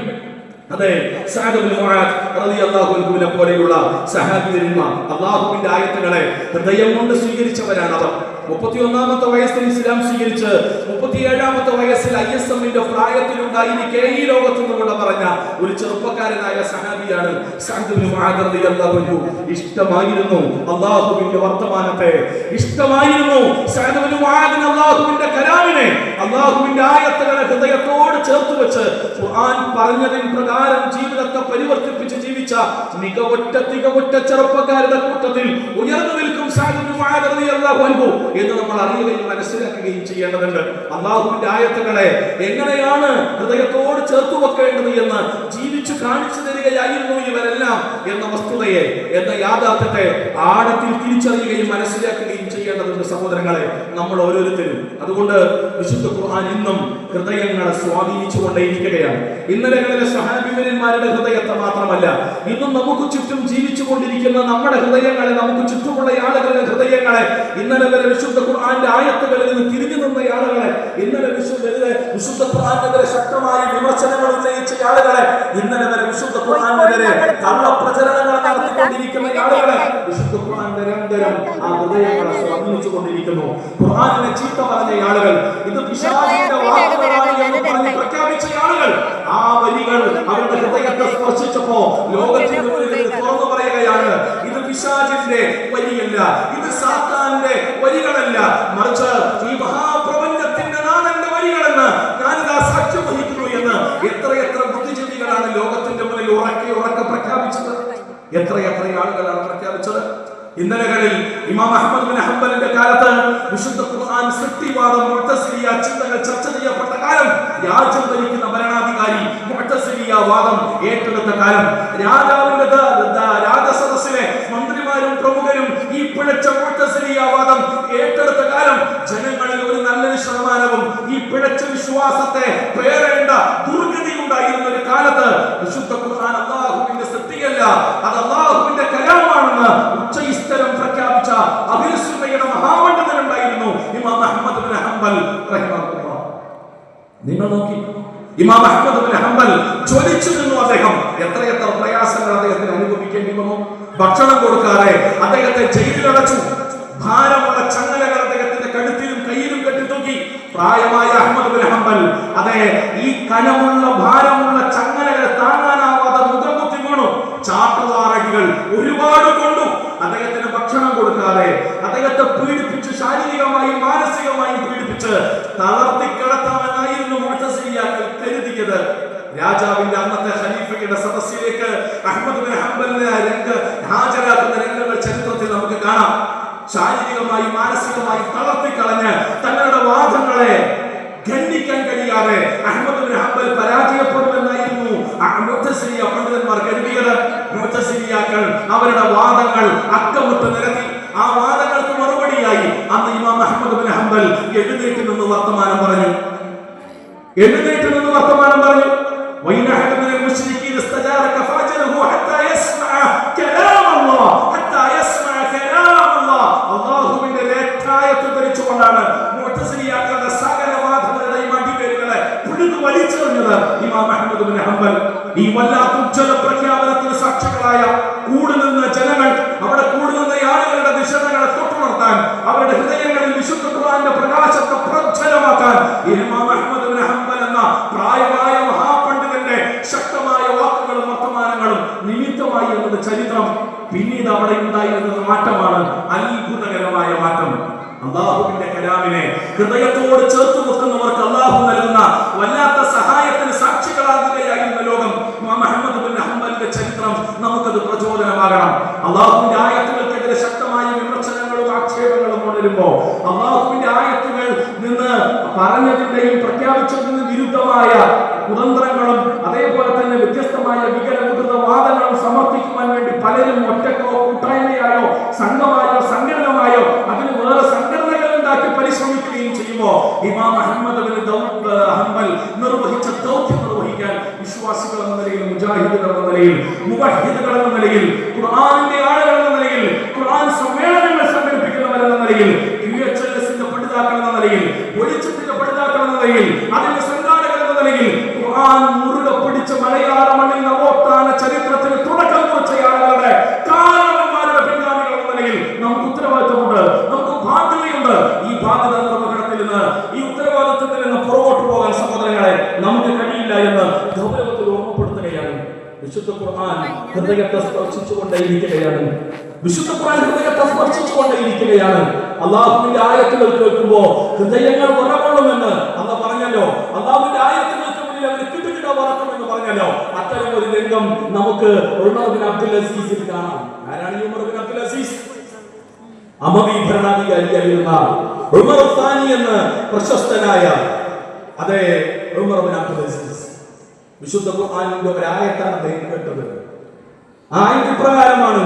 അതെ, സഅദ് ഇബ്നു മുആദ് റളിയല്ലാഹു അൻഹുവിനെ പോലെയുള്ള സഹാബിവര്യന്മാർ അള്ളാഹുവിന്റെ ആയത്തുകളെ ഹൃദയം കൊണ്ട് സ്വീകരിച്ചവരാണ് അവർ. 31ാമത്തെ വയസ്സിൽ ഇസ്ലാം സ്വീകരിച്ച് 37ാമത്തെ വയസ്സിൽ ISMന്റെ പ്രായത്തിലുണ്ടായിരിക്കെ ഈ ലോകത്ത് നിന്നുകൊണ്ട് പറഞ്ഞ ഒരു ചെറുപ്പക്കാരനായ സഹാബിയാണ് സഅദ് ഇബ്നു മുആദ് റളിയല്ലാഹു അൻഹു. ഇഷ്ടമായിരുന്നു അല്ലാഹുവിന്റെ വർത്തമാനത്തെ, ഇഷ്ടമായിരുന്നു സഅദ് ഇബ്നു മുആദിന് അല്ലാഹുവിന്റെ കലാമിനെ, അല്ലാഹുവിന്റെ ആയത്തുകളെ ഹൃദയത്തോട് ചേർത്ത് വെച്ച് ഖുർആൻ പറഞ്ഞതിൻ പ്രകാരം ജീവിതത്തെ പരിവർത്തിപ്പിച്ച് ജീവിച്ച മികവുറ്റ ചെറുപ്പക്കാരുടെ കൂട്ടത്തിൽ ഉയർന്നു നിൽക്കും സഅദ് ഇബ്നു മുആദ് റളിയല്ലാഹു അൻഹു എന്ന് നമ്മൾ അറിയുകയും മനസ്സിലാക്കുകയും ചെയ്യേണ്ടതുണ്ട്. അള്ളാഹുവിന്റെ ആയത്തുകളെ എങ്ങനെയാണ് ഹൃദയത്തോട് ചേർത്തു വെക്കേണ്ടത് എന്ന് ജീവിച്ചു കാണിച്ചു തരികയായിരുന്നു ഇവരെല്ലാം എന്ന വസ്തുതയെ, എന്ന യാഥാർത്ഥ്യത്തെ ആഴത്തിൽ തിരിച്ചറിയുകയും മനസ്സിലാക്കുകയും ചെയ്യേണ്ടതുണ്ട് സഹോദരങ്ങളെ, നമ്മൾ ഓരോരുത്തരും. അതുകൊണ്ട് വിശുദ്ധ ഖുർആൻ ഇന്നും ഹൃദയങ്ങളെ സ്വാധീനിച്ചു കൊണ്ടേയിരിക്കുകയാണ്. ഇന്നലകളിലെ സഹാബിവര്യന്മാരുടെ ഹൃദയത്തെ മാത്രമല്ല, ഇന്നും നമുക്ക് ചുറ്റും ജീവിച്ചു കൊണ്ടിരിക്കുന്ന നമ്മുടെ ഹൃദയങ്ങളെ, നമുക്ക് ചുറ്റുമുള്ള ആളുകളുടെ ഹൃദയങ്ങളെ, ഇന്നലെ വരെ വിശുദ്ധ ഖുർആന്റെ ആയത്തുകളിൽ നിന്ന് തിരിഞ്ഞു നിന്ന ആളുകളെ, ഇന്നലെ വിശുദ്ധ ഖുർആനെതിരെ ശക്തമായ വിമർശനങ്ങൾ ഉന്നയിച്ച ആളുകളെ, ഇന്നലെ വരെ വിശുദ്ധ ഖുർആനെതിരെ കള്ളപ്രചരണങ്ങൾ നടത്തിക്കൊണ്ടിരിക്കുന്ന ആളുകളെ വിശുദ്ധ ഖുർആൻ നിരന്തരം ആ ഹൃദയങ്ങളെ സ്വാധീനിച്ചു കൊണ്ടിരിക്കുന്നു. ഖുർആനിനെ ചീത്ത പറഞ്ഞ ആളുകൾ, ഇത് പിശാചിന്റെ വാക്കുകളാണ് എന്ന് പറഞ്ഞ് പ്രഖ്യാപിച്ച ആളുകൾ, ആ വരികൾ അവരുടെ ഹൃദയത്തെ സ്പർശിച്ചപ്പോ ലോകത്തിന് മുന്നിൽ തുറന്നു പറയുകയാണ്, ഇത് പിശാചിന്റെ വരിയല്ല, ഇത് സാത്താന്റെ വരികളല്ല, മറിച്ച് ഈ മഹാപ്രപഞ്ചത്തിന്റെ നാഥന്റെ വരികളെന്ന് ഞാനിതാ സാക്ഷ്യം വഹിക്കുന്നു എന്ന് എത്രയെത്ര ബുദ്ധിജീവികളാണ് ലോകത്തിന്റെ മുന്നിൽ ഉറക്കെ പ്രഖ്യാപിച്ചത്, എത്രയെത്ര ആളുകളാണ് പ്രഖ്യാപിച്ചത്. ഇന്നലകളിൽ ഇമാം അഹ്മദ് ബിൻ ഹംബലിന്റെ കാലത്ത് വിശുദ്ധ ഖുർആൻ സൃഷ്ടിവാദം മുഅ്തസിലിയ ചിന്തകൾ ചർച്ച ചെയ്യപ്പെട്ട കാലം, രാജ്യം ഭരിക്കുന്ന ഭരണാധികാരി മുഅ്തസിലിയ വാദം ഏറ്റെടുത്ത കാലം, രാജാവിന്റെ രാജസദസ്സിലെ മന്ത്രിമാരും പ്രമുഖരും ഈ പിഴച്ച മുഅ്തസിലിയ വാദം ഏറ്റെടുത്ത കാലം, ജനങ്ങളിൽ ഒരു നല്ലൊരു ശതമാനവും ഈ പിഴച്ച വിശ്വാസത്തെ പേരേണ്ട ദുർഗതി ഉണ്ടായിരുന്ന ഒരു കാലത്ത് വിശുദ്ധ ഖുർആൻ അല്ലാഹുവിന്റെ സൃഷ്ടിയല്ല, അത് അല്ലാഹുവിന്റെ കലാമാണെന്ന് ഉച്ചയിസ്തരം പ്രഖ്യാപിച്ച അഹ്ലുസുന്നയുടെ മഹാപണ്ഡിതനുണ്ടായിരുന്നു ഇമാം അഹ്മദ് ബിൻ ഹംബൽ റഹിമഹുല്ലാഹ്. നിങ്ങൾ നോക്കി, ഇമാം അഹ്മദ് ബിൻ ഹംബൽ ജ്വലിച്ചു നിന്നു. അദ്ദേഹം എത്രയെത്ര പ്രയാസങ്ങൾ അദ്ദേഹത്തിന് അനുഭവിക്കേണ്ടി വന്നു. ഭക്ഷണം കൊടുക്കാതെ അദ്ദേഹത്തെ ജയിലിലടച്ചു. ഭാരമുള്ള ചങ്ങലകൾ അദ്ദേഹത്തിന്റെ കഴുത്തിലും കയ്യിലും കെട്ടിത്തൂക്കി. പ്രായമായ അഹ്മദ് ബിൻ ഹംബൽ അതെ ഈ കനമുള്ള ഭാരമുള്ള ചങ്ങലകൾ താങ്ങാനാവാതെ മുഖം കുത്തി വീണു. ചാട്ടുവാറടികൾ ഒരുപാട് കൊണ്ടു. അദ്ദേഹത്തിന് ഭക്ഷണം കൊടുക്കാതെ അദ്ദേഹത്തെ പീഡിപ്പിച്ച്, ശാരീരികമായും മാനസികമായും പീഡിപ്പിച്ച് തളർത്തി കിടത്താമെന്നായിരുന്നു മുഅ്തസിലിയാക്കൾ കരുതിയത്. രാജാവിന്റെ അന്നത്തെ ഖലീഫയുടെ സദസ്സിലേക്ക് അഹ്മദ് ബിൻ ഹംബലിനെ ഹാജരാക്കുന്ന രംഗങ്ങൾ ചരിത്രത്തിൽ നമുക്ക് കാണാം. ശാരീരികമായും മാനസികമായും തളർത്തിക്കളഞ്ഞ് തങ്ങളുടെ വാദങ്ങളെ ഖണ്ഡിക്കാൻ കഴിയാതെ അഹ്മദ് ബിൻ ഹംബൽ പരാജയപ്പെടുമെന്നായിരുന്നു മുഅ്തസിലിയ പണ്ഡിതന്മാർ കരുതിയത്. മുഅ്തസിലിയാക്കൾ അവരുടെ വാദങ്ങൾ അക്കമിട്ട് നിരത്തി. ആ വാദങ്ങൾക്ക് മറുപടിയായി അന്ന് ഇമാം അഹ്മദ് ബിൻ ഹംബൽ എഴുന്നേറ്റ് നിന്ന് വർത്തമാനം പറഞ്ഞു. وإن أحد من المشركين استجارك فأجره حتى يسمع كلام الله അല്ലാഹുവിന്റെ ലേഖായത്ത് ധരിച്ചുകൊണ്ടാണ് മുഅ്തസിലിയാക്കളുടെ സകല വാദങ്ങളുടെയും അടിവേരുകളെ പിടിച്ചു വലിച്ചെറിഞ്ഞത് ഇമാം അഹ്മദ് ബിൻ ഹംബൽ. ഈ വല്ലാത്ത ഉജ്ജ്വല പ്രഖ്യാപനത്തിന് സാക്ഷികളായ കൂടുനിന്ന ജനങ്ങൾ, അവിടെ കൂടുനിന്ന ആളുകളുടെ നിശബ്ദങ്ങളെ തൊട്ടുണർത്താൻ, അവരുടെ ഹൃദയങ്ങളിൽ വിശുദ്ധ ഖുർആന്റെ പ്രകാശത്തെ പ്രജ്വലമാക്കാൻ ഇമാം അഹ്മദ് ബിൻ ഹംബൽ എന്ന പ്രായമായ മഹാപണ്ഡിതന്റെ ശക്തമായ വാക്കുകളും വർത്തമാനങ്ങളും നിമിത്തമായി എന്നത് ചരിത്രം. പിന്നീട് അവിടെ ഉണ്ടായിരുന്നത് മാറ്റമാണ്, അത്ഭുതകരമായ മാറ്റം. അല്ലാഹുവിന്റെ കലാമിനെ ഹൃദയത്തോട് ചേർത്ത് വെക്കുന്നവർക്ക് അല്ലാഹു നൽകുന്ന വല്ലാത്ത സഹായത്തിന് സാക്ഷികളാകുകയായിരുന്ന ലോകം. ഇമാം അഹ്മദ് ബിൻ ഹംബലിന്റെ ചരിത്രം നമുക്കത് പ്രചോദനമാകണം. അല്ലാഹുവിന്റെ ആയത്തുകൾക്കെതിരെ ശക്തമായ വിമർശനങ്ങളും ആക്ഷേപങ്ങളും കൊണ്ടുവരുമ്പോ അല്ലാഹുവിന്റെ ആയത്തുകൾ നിന്ന് പറഞ്ഞതിന്റെയും പ്രഖ്യാപിച്ചതിന് വിരുദ്ധമായ കുതന്ത്രങ്ങളും അതേപോലെ തന്നെ വ്യത്യസ്തമായ വികലവികൃത വാദങ്ങളും സമർത്ഥിക്കുവാൻ വേണ്ടി പലരും ഒറ്റക്കോ സംഘമായോ സംഘടനമായോ അതിന് വേറെ സംഘടനകൾ ഉണ്ടാക്കി പരിശ്രമിക്കുകയും ചെയ്യുമ്പോൾ ഇമാം അഹ്മദ് ബിൻ ദൗദ് ഹംബൽ നിർവഹിച്ച ദൗത്യം നിർവഹിക്കാൻ വിശ്വാസികൾ എന്ന നിലയിൽ, മുജാഹിദുകൾ എന്ന നിലയിൽ, മുവഹ്ഹിദുകൾ എന്ന നിലയിൽ, ഖുർആനിന്റെ ആളുകൾ എന്ന നിലയിൽ, ഖുർആൻ സമ്മേളനങ്ങൾ സംഘടിപ്പിക്കുന്നവരെന്ന നിലയിൽ, QHLS-ന്റെ പഠിതാക്കൾ എന്ന നിലയിൽ, വെളിച്ചത്തിന്റെ പഠിതാക്കൾ എന്ന നിലയിൽ, അതിന്റെ സംഘാടകർ എന്ന നിലയിൽ ഖുർആൻ മുറുകെ പിടിച്ച് മലയാള മണ്ണിൽ നവോത്ഥാന ചരിത്രത്തിന് തുടക്കം കുറിച്ച ആളുകളുടെ കാരണവന്മാരുടെ പിൻഗാമികൾ എന്ന നിലയിൽ നമുക്ക് ഉത്തരവാദിത്വമുണ്ട്, നമുക്ക് ബാധ്യതയുണ്ട്. ഈ ബാധ്യത നിർവഹണത്തിൽ നിന്ന്, ഈ ഉത്തരവാദിത്വത്തിൽ നിന്ന് പുറകോട്ട് പോകാൻ സഹോദരങ്ങളെ നമുക്ക് കഴിയില്ല എന്ന് ഗൗരവത്തിൽ ഓർമ്മപ്പെടുത്തുകയാണ്. വിശുദ്ധ ഖുർആൻ ഹൃദയത്തെ സ്പർശിച്ചുകൊണ്ടേയിരിക്കുകയാണ്. വിശുദ്ധ ഖുർആൻ ഹൃദയത്തെ സ്പർശിച്ചുകൊണ്ടേയിരിക്കുകയാണ്. അല്ലാഹുവിന്റെ ആയത്തുകൾ കേൾക്കുമ്പോൾ ഹൃദയങ്ങൾ ഉറകൊള്ളുമെന്ന് അല്ലാഹു പറഞ്ഞല്ലോ. അല്ലാഹുവിന്റെ ആയത്തുകൾക്ക് മുന്നിൽ അവർ കിടുകിട വറക്കുമെന്ന് പറഞ്ഞല്ലോ. അത്തരം ഒരു രംഗം നമുക്ക് ഉമർ ബിൻ അബ്ദുൽ അസീസിൽ കാണാം. ആരാണ് ഈ ഉമർ ബിൻ അബ്ദുൽ അസീസ്? അമവി ഭരണാധികാരിയായിരുന്ന ഉമർ സാനി എന്ന് പ്രശസ്തനായ അതേ ഉമർ ബിൻ അബ്ദുൽ അസീസ് വിശുദ്ധ ഖുർആനിന്റെ ഒരു ആയത്താണ് അദ്ദേഹം കേട്ടത്. ആ ആയത്ത് പ്രകാരമാണ്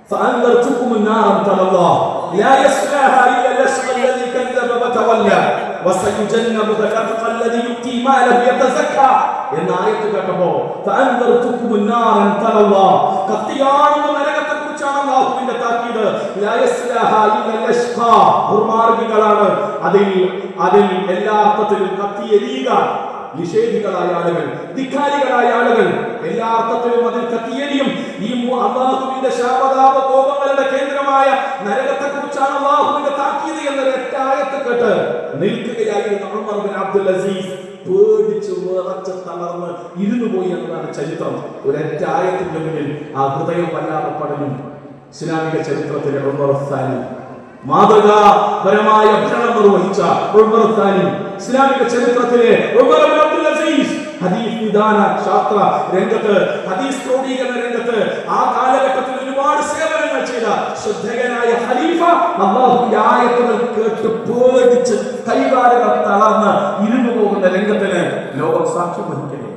فأنذرتكم النار تلظى لا يصلاها إلا الأشقى الذي كذب وتولى وسيجنبها الأتقى الذي يؤتي ماله يتزكى എന്ന ആയത്ത് കേട്ടപ്പോൾ فأنذرتكم النار تلظى കത്തിയാണെന്ന നരകത്തെക്കുറിച്ചാണ് അല്ലാഹുവിന്റെ താക്കീത്. لا يصلاها إلا الأشقى ദുർമാർഗ്ഗികളാണ് അതിൽ എല്ലാ അർത്ഥത്തിലും കത്തിയെരിയുക. നിഷേധികളായ ആളുകൾ, ധിക്കാരികളായ ആളുകൾ എല്ലാ അർത്ഥത്തിലും അതിൽ കത്തിയെരിയും. ഈ അല്ലാഹുവിന്റെ ശാപതാപ കോപങ്ങളുടെ കേന്ദ്രമായ നരകത്തെ കുറിച്ചാണ് അല്ലാഹുവിന്റെ താക്കീത് എന്ന ഒരൊറ്റായത്ത് കേട്ട് നിൽക്കുകയായിരുന്ന ഉമർ ബിൻ അബ്ദുൽ അസീസ് പേടിച്ച് വിറച്ച് തളർന്ന് ഇരുന്നു പോയി എന്നതാണ് ചരിത്രം. ഒരൊറ്റായത്തിന്റെ മുന്നിൽ ആ ഹൃദയം വല്ലാതെ പടഞ്ഞു. ഇസ്ലാമിക ചരിത്രത്തിലെ ഉമർ സാനി മാതൃകാപരമായ ഭരണം നിർവഹിച്ച ഉമർ സാനി, ഇസ്ലാമിക ചരിത്രത്തിലെ ഉമർ ബിൻ അബ്ദുൽ അസീസ് ഹദീസ് വിധാന ശാസ്ത്ര രംഗത്ത്, ഹദീസ് ക്രോഡീകരണ രംഗത്ത് ആ കാലഘട്ടത്തിൽ ഒരുപാട് സേവനങ്ങൾ ചെയ്ത ശ്രദ്ധേയനായ ഖലീഫ അല്ലാഹുവിന്റെ ആയത്തുകൾ കേട്ട് പേടിച്ച് കൈകാലുകൾ തളർന്ന് ഇരുന്നു പോകുന്ന രംഗത്തിന് ലോകം സാക്ഷ്യം വഹിക്കുകയാണ്.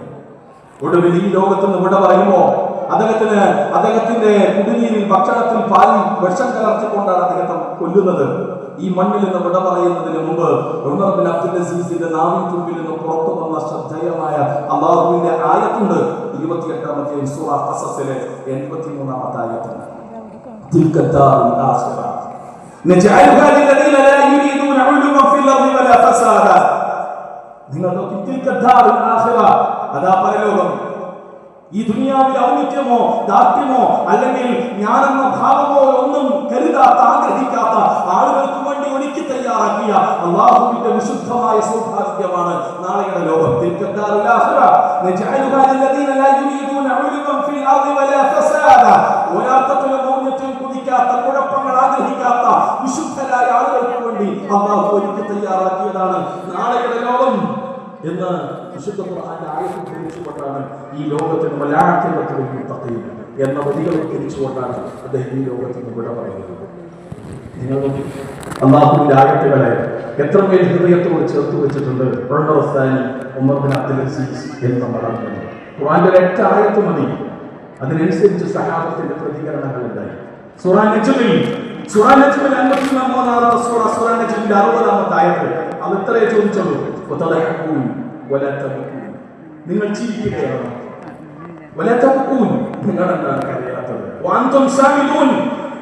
ഒടുവിൽ ഈ ലോകത്തുനിന്ന് വിട പറയുമ്പോ അദ്ദേഹത്തിന്റെ കുടിനീരിൽ, ഭക്ഷണത്തിൽ, പാലിൽ വിഷം കലർത്തിക്കൊണ്ടാണ് അദ്ദേഹത്തെ കൊല്ലുന്നത്. ഈ മണ്ണിൽ നിന്ന് വിട പറയുന്നതിന് മുമ്പ് ഉമർ ബിൻ അബ്ദുൽ അസീസിന്റെ നാവിൻ തുമ്പിൽ നിന്ന് പുറത്തു വന്ന ശ്രദ്ധേയമായ അല്ലാഹുവിന്റെ ആയത്തുണ്ട്. 28-ാമത്തെ സൂറ ഖസസിലെ 83-ാമത്തെ ആയത്താണ്. തിൽക്കദ്ദാറുൽ ആഖിറ നജഅൽഹാ ലില്ലദീന ലാ യുരീദൂന ഉലുവൻ ഫിൽ അർളി വലാ ഫസാദ. നിങ്ങൾ നോക്കി, തിൽക്കദ്ദാറുൽ ആഖിറ, അതാ പരലോകം. ഈ ദുനിയാവിൽ ഔന്നിത്യമോ ദാർഢ്യമോ അല്ലെങ്കിൽ ജ്ഞാനെന്ന ഭാവമോ ഒന്നും കരുതാത്ത, ആഗ്രഹിക്കാത്ത ആളുകൾക്ക് വേണ്ടി ഒരുക്കി തയ്യാറാക്കിയ അല്ലാഹുവിന്റെ വിശുദ്ധമായ സൗഭാഗ്യമാണ് നാളെയുടെ ലോകം. തിൽക്കദ്ദാറുൽ ആഖിറ നജഅൽഹാ ലില്ലദീന ലാ യുരീദൂന ഉലുവൻ ഫിൽ അർളി വലാ ഫസാദ. ഒരർത്ഥത്തിലും ഔന്നിത്യം കുതിക്കാത്ത, കുഴപ്പങ്ങൾ ആഗ്രഹിക്കാത്ത വിശുദ്ധരായ ആളുകൾക്ക് വേണ്ടി അല്ലാഹു ഒരുക്കി തയ്യാറാക്കിയതാണ് നാളെയുടെ ലോകം എന്ന് വിശുദ്ധ ഖുർആന്റെ ആയത്ത് ഉദ്ധരിച്ചുകൊണ്ടാണ് ഈ ലോകത്തിന് എന്ന വരികൾ ഉദ്ധരിച്ചുകൊണ്ടാണ് അദ്ദേഹം ഈ ലോകത്തിന് വിട പറയുന്നത്. നിങ്ങൾ അല്ലാഹുവിന്റെ ആയത്തുകളെ എത്രമേൽ ഹൃദയത്തോട് ചേർത്ത് വെച്ചിട്ടുണ്ട് ഉമർ ബിൻ അബ്ദുൽ അസീസ് എന്ന് നമ്മൾ അറിയുന്നു. ഖുർആന്റെ ഒരൊറ്റ ആയത്ത് മതി, അതിനനുസരിച്ച് സഹാബത്തിന്റെ പ്രതികരണങ്ങൾ ഉണ്ടായി. സൂറ നജ്മിൽ 53-ാമത്തെ സൂറ, സൂറ നജ്മിന്റെ 60-ാമത്തെ ആയത്ത് അത് ഇത്രയേ ചോദിച്ചുള്ളൂ. നിങ്ങൾ ചിരിക്കുകയാണ്, നിങ്ങൾ എന്താണ് കരയാത്തത്?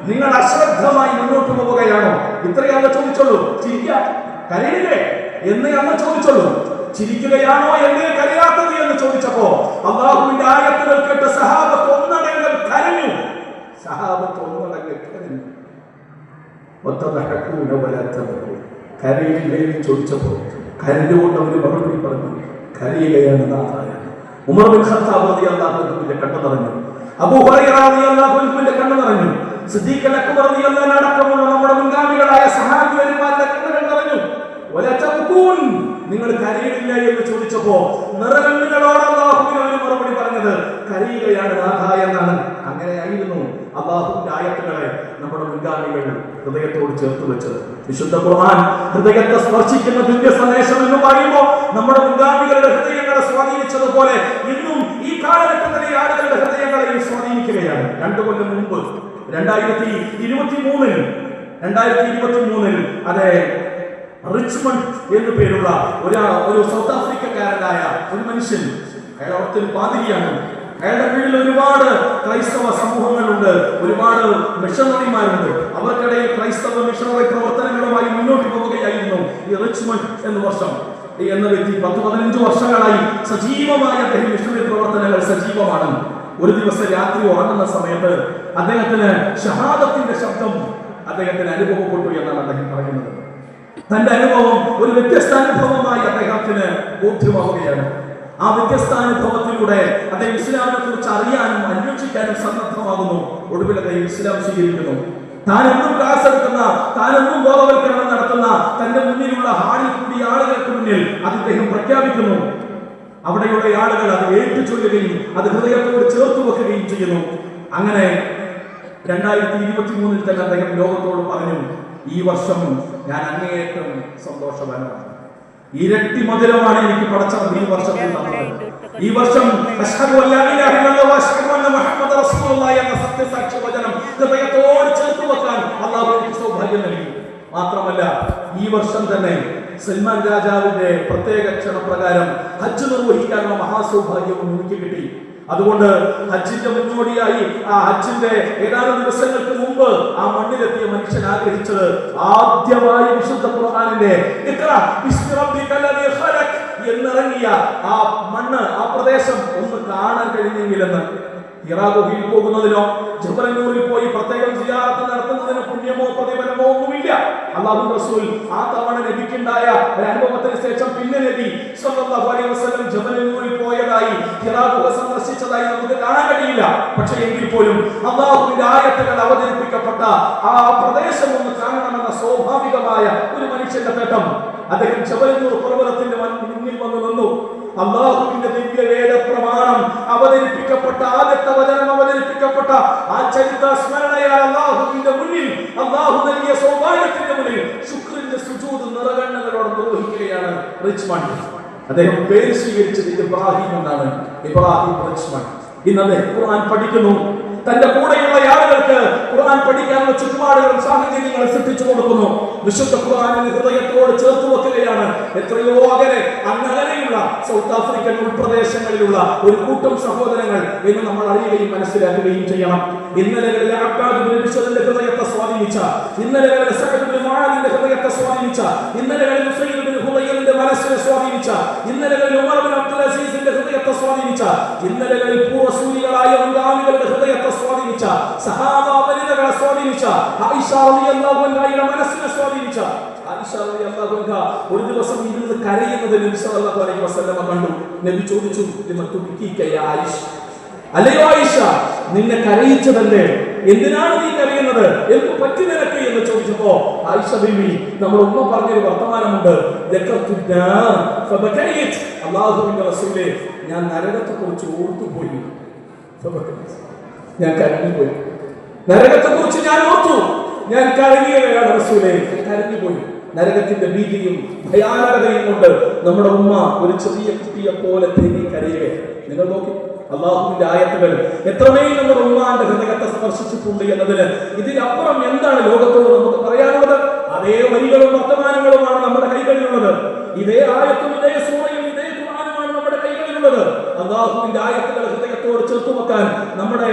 നിങ്ങൾ അശ്രദ്ധമായി മുന്നോട്ട് പോവുകയാണോ? ഇത്രയേ അല്ല ചോദിച്ചുള്ളൂ. ചിരിക്കുക, കരയില്ലേ എന്നേ അല്ല ചോദിച്ചുള്ളൂ. ചിരിക്കുകയാണോ എന്നേ കരയാത്തത് എന്ന് ചോദിച്ചപ്പോ അല്ലാഹുവിന്റെ ആയത്തുകൾ കേട്ട സഹാബത്ത് ഒന്നടങ്കം കരഞ്ഞു. കരയില്ലേ എന്ന് ചോദിച്ചപ്പോ കരഞ്ഞുകൊണ്ട് അവർ മറുപടി പറഞ്ഞു, കരയുകയാണ് നാഥായ. ഉമർ ബിൻ ഖത്താബ് റളിയല്ലാഹു അൻഹുവിന്റെ കണ്ണ് നിറഞ്ഞു. അബൂ ഹുറൈറ റളിയല്ലാഹു അൻഹുവിന്റെ കണ്ണ് നിറഞ്ഞു. സിദ്ദീഖ് അക്ബർ റളിയല്ലാഹു അൻഹു അടക്കമുള്ള നമ്മുടെ മുൻഗാമികളായ സഹാബിമാരുടെ കണ്ണുകൾ നിറഞ്ഞു. വലാ തഖൂൻ, നിങ്ങൾ കരയുന്നില്ല എന്ന് ചോദിച്ചപ്പോ നിറകണ്ണുകളോട് അല്ലാഹുവിന് മറുപടി പറഞ്ഞത് കരയുകയാണ് നാഥായ എന്നാണ്. അങ്ങനെയായിരുന്നു അല്ലാഹുവിന്റെ ആയത്തുകളെ നമ്മുടെ മുൻഗാമികൾ ഹൃദയത്തോട് ചേർത്ത് വെച്ചത്. വിശുദ്ധ ഖുർആൻ ഹൃദയത്തെ സ്പർശിക്കുന്ന ദിവ്യ സന്ദേശം എന്ന് പറയുമ്പോൾ നമ്മുടെ മുൻഗാമികളുടെ ഹൃദയങ്ങളെ സ്വാധീനിച്ചതുപോലെ ഇന്നും ഈ കാലഘട്ടത്തിലെ ആളുകളുടെ ഹൃദയങ്ങളെയും സ്വാധീനിക്കുകയാണ്. 2 കൊല്ലം മുമ്പ് 2023 അതെ, റിച്ച്മണ്ട് എന്നു പേരുള്ള ഒരു സൗത്ത് ആഫ്രിക്കക്കാരനായ ഒരു മനുഷ്യൻ, അയാൾ അവിടുത്തെ ഒരു പാതിരിയാണ്. അയാളുടെ കീഴിൽ ഒരുപാട് ക്രൈസ്തവ സമൂഹങ്ങളുണ്ട്, ഒരുപാട് മിഷണറിമാരുണ്ട്. അവർക്കിടയിൽ ക്രൈസ്തവ മിഷണറി പ്രവർത്തനങ്ങളുമായി മുന്നോട്ട് പോവുകയായിരുന്നു ഈ റിച്ച്മണ്ട് എന്ന വ്യക്തി. 10-15 വർഷങ്ങളായി സജീവമായ അദ്ദേഹം മിഷണറി പ്രവർത്തനങ്ങൾ സജീവമാണ്. ഒരു ദിവസം രാത്രി ഉറങ്ങുന്ന സമയത്ത് അദ്ദേഹത്തിന് ഷഹാദത്തിന്റെ ശബ്ദം അദ്ദേഹത്തിന് അനുഭവപ്പെട്ടു എന്നാണ് അദ്ദേഹം പറയുന്നത്. തന്റെ അനുഭവം ഒരു വ്യത്യസ്ത അനുഭവമായി അദ്ദേഹത്തിന് ബോധ്യമാവുകയാണ്. ആ വ്യത്യസ്ത അനുഭവത്തിലൂടെ അദ്ദേഹം ഇസ്ലാമിനെ കുറിച്ച് അറിയാനും അന്വേഷിക്കാനും സന്നദ്ധമാകുന്നു. ഒടുവിൽ അദ്ദേഹം ഇസ്ലാം സ്വീകരിക്കുന്നു. താനെന്നും ക്ലാസ് എടുക്കുന്ന, താനെന്നും ബോധവൽക്കരണം നടത്തുന്ന തന്റെ മുന്നിലുള്ള ഹാളിൽ കൂടി ആളുകൾക്ക് മുന്നിൽ അത് അദ്ദേഹം പ്രഖ്യാപിക്കുന്നു. അവിടെയുള്ള ആളുകൾ അത് ഏറ്റുചൊല്ലുകയും അത് ഹൃദയത്തോട് ചേർത്ത് വെക്കുകയും ചെയ്യുന്നു. അങ്ങനെ 2023 തന്നെ അദ്ദേഹം ലോകത്തോട് പറഞ്ഞു, ഈ വർഷം ഞാൻ അങ്ങേയറ്റം സന്തോഷവാനാണ്. ഇരട്ടി മധുരമാണ് എനിക്ക് പടച്ചവൻ ഈ വർഷത്തിൽ തന്നത്. ഈ വർഷം അശ്ഹദു അല്ലാ ഇലാഹ ഇല്ലല്ലാഹു വഅശ്ഹദു അന്ന മുഹമ്മദ റസൂലുള്ളാഹി എന്ന സത്യസാക്ഷി വചനം ഹൃദയത്തോട് ചേർത്ത് വെക്കാൻ അല്ലാഹു എനിക്ക് സൗഭാഗ്യം നൽകി. മാത്രമല്ല ഈ വർഷം തന്നെ സൽമാൻ രാജാവിന്റെ പ്രത്യേക ക്ഷണപ്രകാരം ഹജ്ജ് നിർവഹിക്കാനുള്ള മഹാസൗഭാഗ്യവും എനിക്ക് കിട്ടി. അതുകൊണ്ട് ഹജ്ജിന്റെ മുന്നോടിയായി ആ ഹജ്ജിന്റെ ഏതാനും ദിവസങ്ങൾക്ക് മുമ്പ് ആ മണ്ണിലെത്തിയ മനുഷ്യൻ ആഗ്രഹിച്ചത് ആദ്യമായി വിശുദ്ധ ഖുർആനിന്റെ എന്നിറങ്ങിയ ആ മണ്ണ്, ആ പ്രദേശം ഒന്ന് കാണാൻ കഴിഞ്ഞെങ്കിലെന്ന്. ഹിറാ ഗുഹയിൽ പോകുന്നതിനോ ജബൽ നൂറിൽ പോയി പ്രത്യേകം സിയാറത്ത് നടത്തുന്നതിനോ പുണ്യമോ പ്രതിഫലമോ ഒന്നുമില്ല. അല്ലാഹു റസൂൽ ആ തവണ നബിക്കുണ്ടായ ഒരു അനുഭവത്തിന് ശേഷം പിന്നെ നബി സല്ലല്ലാഹു അലൈഹി വസല്ലം ജബൽ നൂറിൽ പോയതായി, ഹിറാ ഗുഹ സന്ദർശിച്ചതായി നമുക്ക് കാണാൻ കഴിയില്ല. പക്ഷേ എങ്കിൽ പോലും അല്ലാഹുവിന്റെ ആയത്തുകൾ അവതരിപ്പിക്കപ്പെട്ട ആ പ്രദേശം ഒന്ന് കാണണമെന്ന സ്വാഭാവികമായ ഒരു മനുഷ്യന്റെ തേട്ടം. അദ്ദേഹം ജബൽ നൂർ പർവ്വതത്തിന്റെ മുന്നിൽ വന്നു നിന്നു. അല്ലാഹുവിന്റെ ദിവ്യവേദ പ്രമാണം അവതരിപ്പിക്കപ്പെട്ട ആദ്യത്തെ വചനം അവതരിപ്പിക്കപ്പെട്ട ആ ചരിത്ര സ്മരണയാൽ അല്ലാഹുവിന്റെ മുന്നിൽ, അല്ലാഹു നൽകിയ സൗഭാഗ്യത്തിന്റെ മുന്നിൽ ശുക്രിന്റെ സുജൂദ് നിറകണ്ണുകളോടെ നിർവഹിക്കുകയാണ് റിച്ച്മണ്ട്. അദ്ദേഹം പേര് സ്വീകരിച്ചത് ഇബ്രാഹിം എന്നാണ്. ഇബ്രാഹിം റിച്ച്മണ്ട്. ഇന്ന് അദ്ദേഹം ഖുർആൻ പഠിക്കുന്നു. തന്റെ കൂടെയുള്ള ആളുകൾക്ക് ഖുർആൻ പഠിക്കാനുള്ള ചുറ്റുപാടുകളും സാഹചര്യങ്ങളും സൃഷ്ടിച്ചു കൊടുക്കുന്നു. വിശുദ്ധ ഖുർആനിനെ ഹൃദയത്തോട് ചേർത്ത് വെക്കുകയാണ്. എത്രയോ അങ്ങനെയുള്ള സൗത്ത് ആഫ്രിക്കൻ ഉൾപ്രദേശങ്ങളിലുള്ള ഒരു കൂട്ടം സഹോദരങ്ങൾ എന്ന് നമ്മൾ അറിയുകയും മനസ്സിലാക്കുകയും ചെയ്യണം. ഇന്നലകളിലെ അബ്ബാദ് ഇബ്നു ബിശ്റിന്റെ ഹൃദയത്തെ സ്വാധീനിച്ച, ഇന്നലകളിലെ സഅദ് ഇബ്നു മുആദിന്റെ ഹൃദയത്തെ സ്വാധീനിച്ച, ഇന്നലകളിൽ ഉസൈദ് ഇബ്നു ഹുദൈറിന്റെ മനസ്സിനെ സ്വാധീനിച്ച, ഇന്നലകളിൽ ഉമർ ഇബ്നു അബ്ദുൽ അസീസിന്റെ ഹൃദയത്തെ സ്വാധീനിച്ച, ഇന്നലകളിൽ പൂർവ്വസൂരികളായ മുൻഗാമികളുടെ ഹൃദയത്തെ സ്വാധീനിച്ച, സഹാബ വനിതകളെ സ്വാധീനിച്ച, ആയിഷ റളിയല്ലാഹു അൻഹയുടെ മനസ്സിനെ സ്വാധീനിച്ച ആയിഷ റളിയല്ലാഹു അൻഹ ഒരു ദിവസം ഇരുന്ന് കരയുന്നത് നബി സല്ലല്ലാഹു അലൈഹി വസല്ലം കണ്ടു. നബി ചോദിച്ചു, ആയിഷ, അല്ലയോ ആയിഷ, നിന്നെ കരയിച്ചതല്ലേ, എന്തിനാണ് നീ കരയുന്നത്, എന്ത് പറ്റി നിനക്ക് എന്ന് ചോദിച്ചപ്പോ ആയിഷ ബീവി നമ്മുടെ ഉമ്മ പറഞ്ഞൊരു വർത്തമാനമുണ്ട്, അല്ലാഹുവിന്റെ റസൂലേ, ഞാൻ നരകത്തെ കുറിച്ച് ഓർത്തുപോയി, ഞാൻ കരഞ്ഞുപോയി, നരകത്തെ കുറിച്ച് ഞാൻ ഓർത്തു, ഞാൻ കരയുകയാണ് റസൂലേ, കരഞ്ഞുപോയി. നരകത്തിന്റെ ഭീതിയും ഭയാനകതയും കൊണ്ട് നമ്മുടെ ഉമ്മ ഒരു ചെറിയ കുട്ടിയെ പോലെ തേങ്ങി കരയുകയാണ്. നിങ്ങൾ നോക്കി, അല്ലാഹുവിന്റെ ആയത്തുകൾ എത്രമേൽ നമ്മുടെ ഉമ്മാന്റെ ഹൃദയത്തെ സ്പർശിച്ചിട്ടുണ്ട് എന്നതിന് ഇതിനപ്പുറം എന്താണ് ലോകത്തോട് നമുക്ക് പറയാനുള്ളത്? അതേ വരികളും വർത്തമാനങ്ങളുമാണ് നമ്മുടെ കൈകളിലുള്ളത്. ഇതേ ആയത്തും ഇതേ സൂറയും ഇതേ ഖുർആനുമാണ് നമ്മുടെ കൈകളിലുള്ളത്. അല്ലാഹുവിന്റെ ആയത്തുകൾ ഹൃദയത്തോട് ചേർത്ത് വെക്കാൻ നമ്മുടെ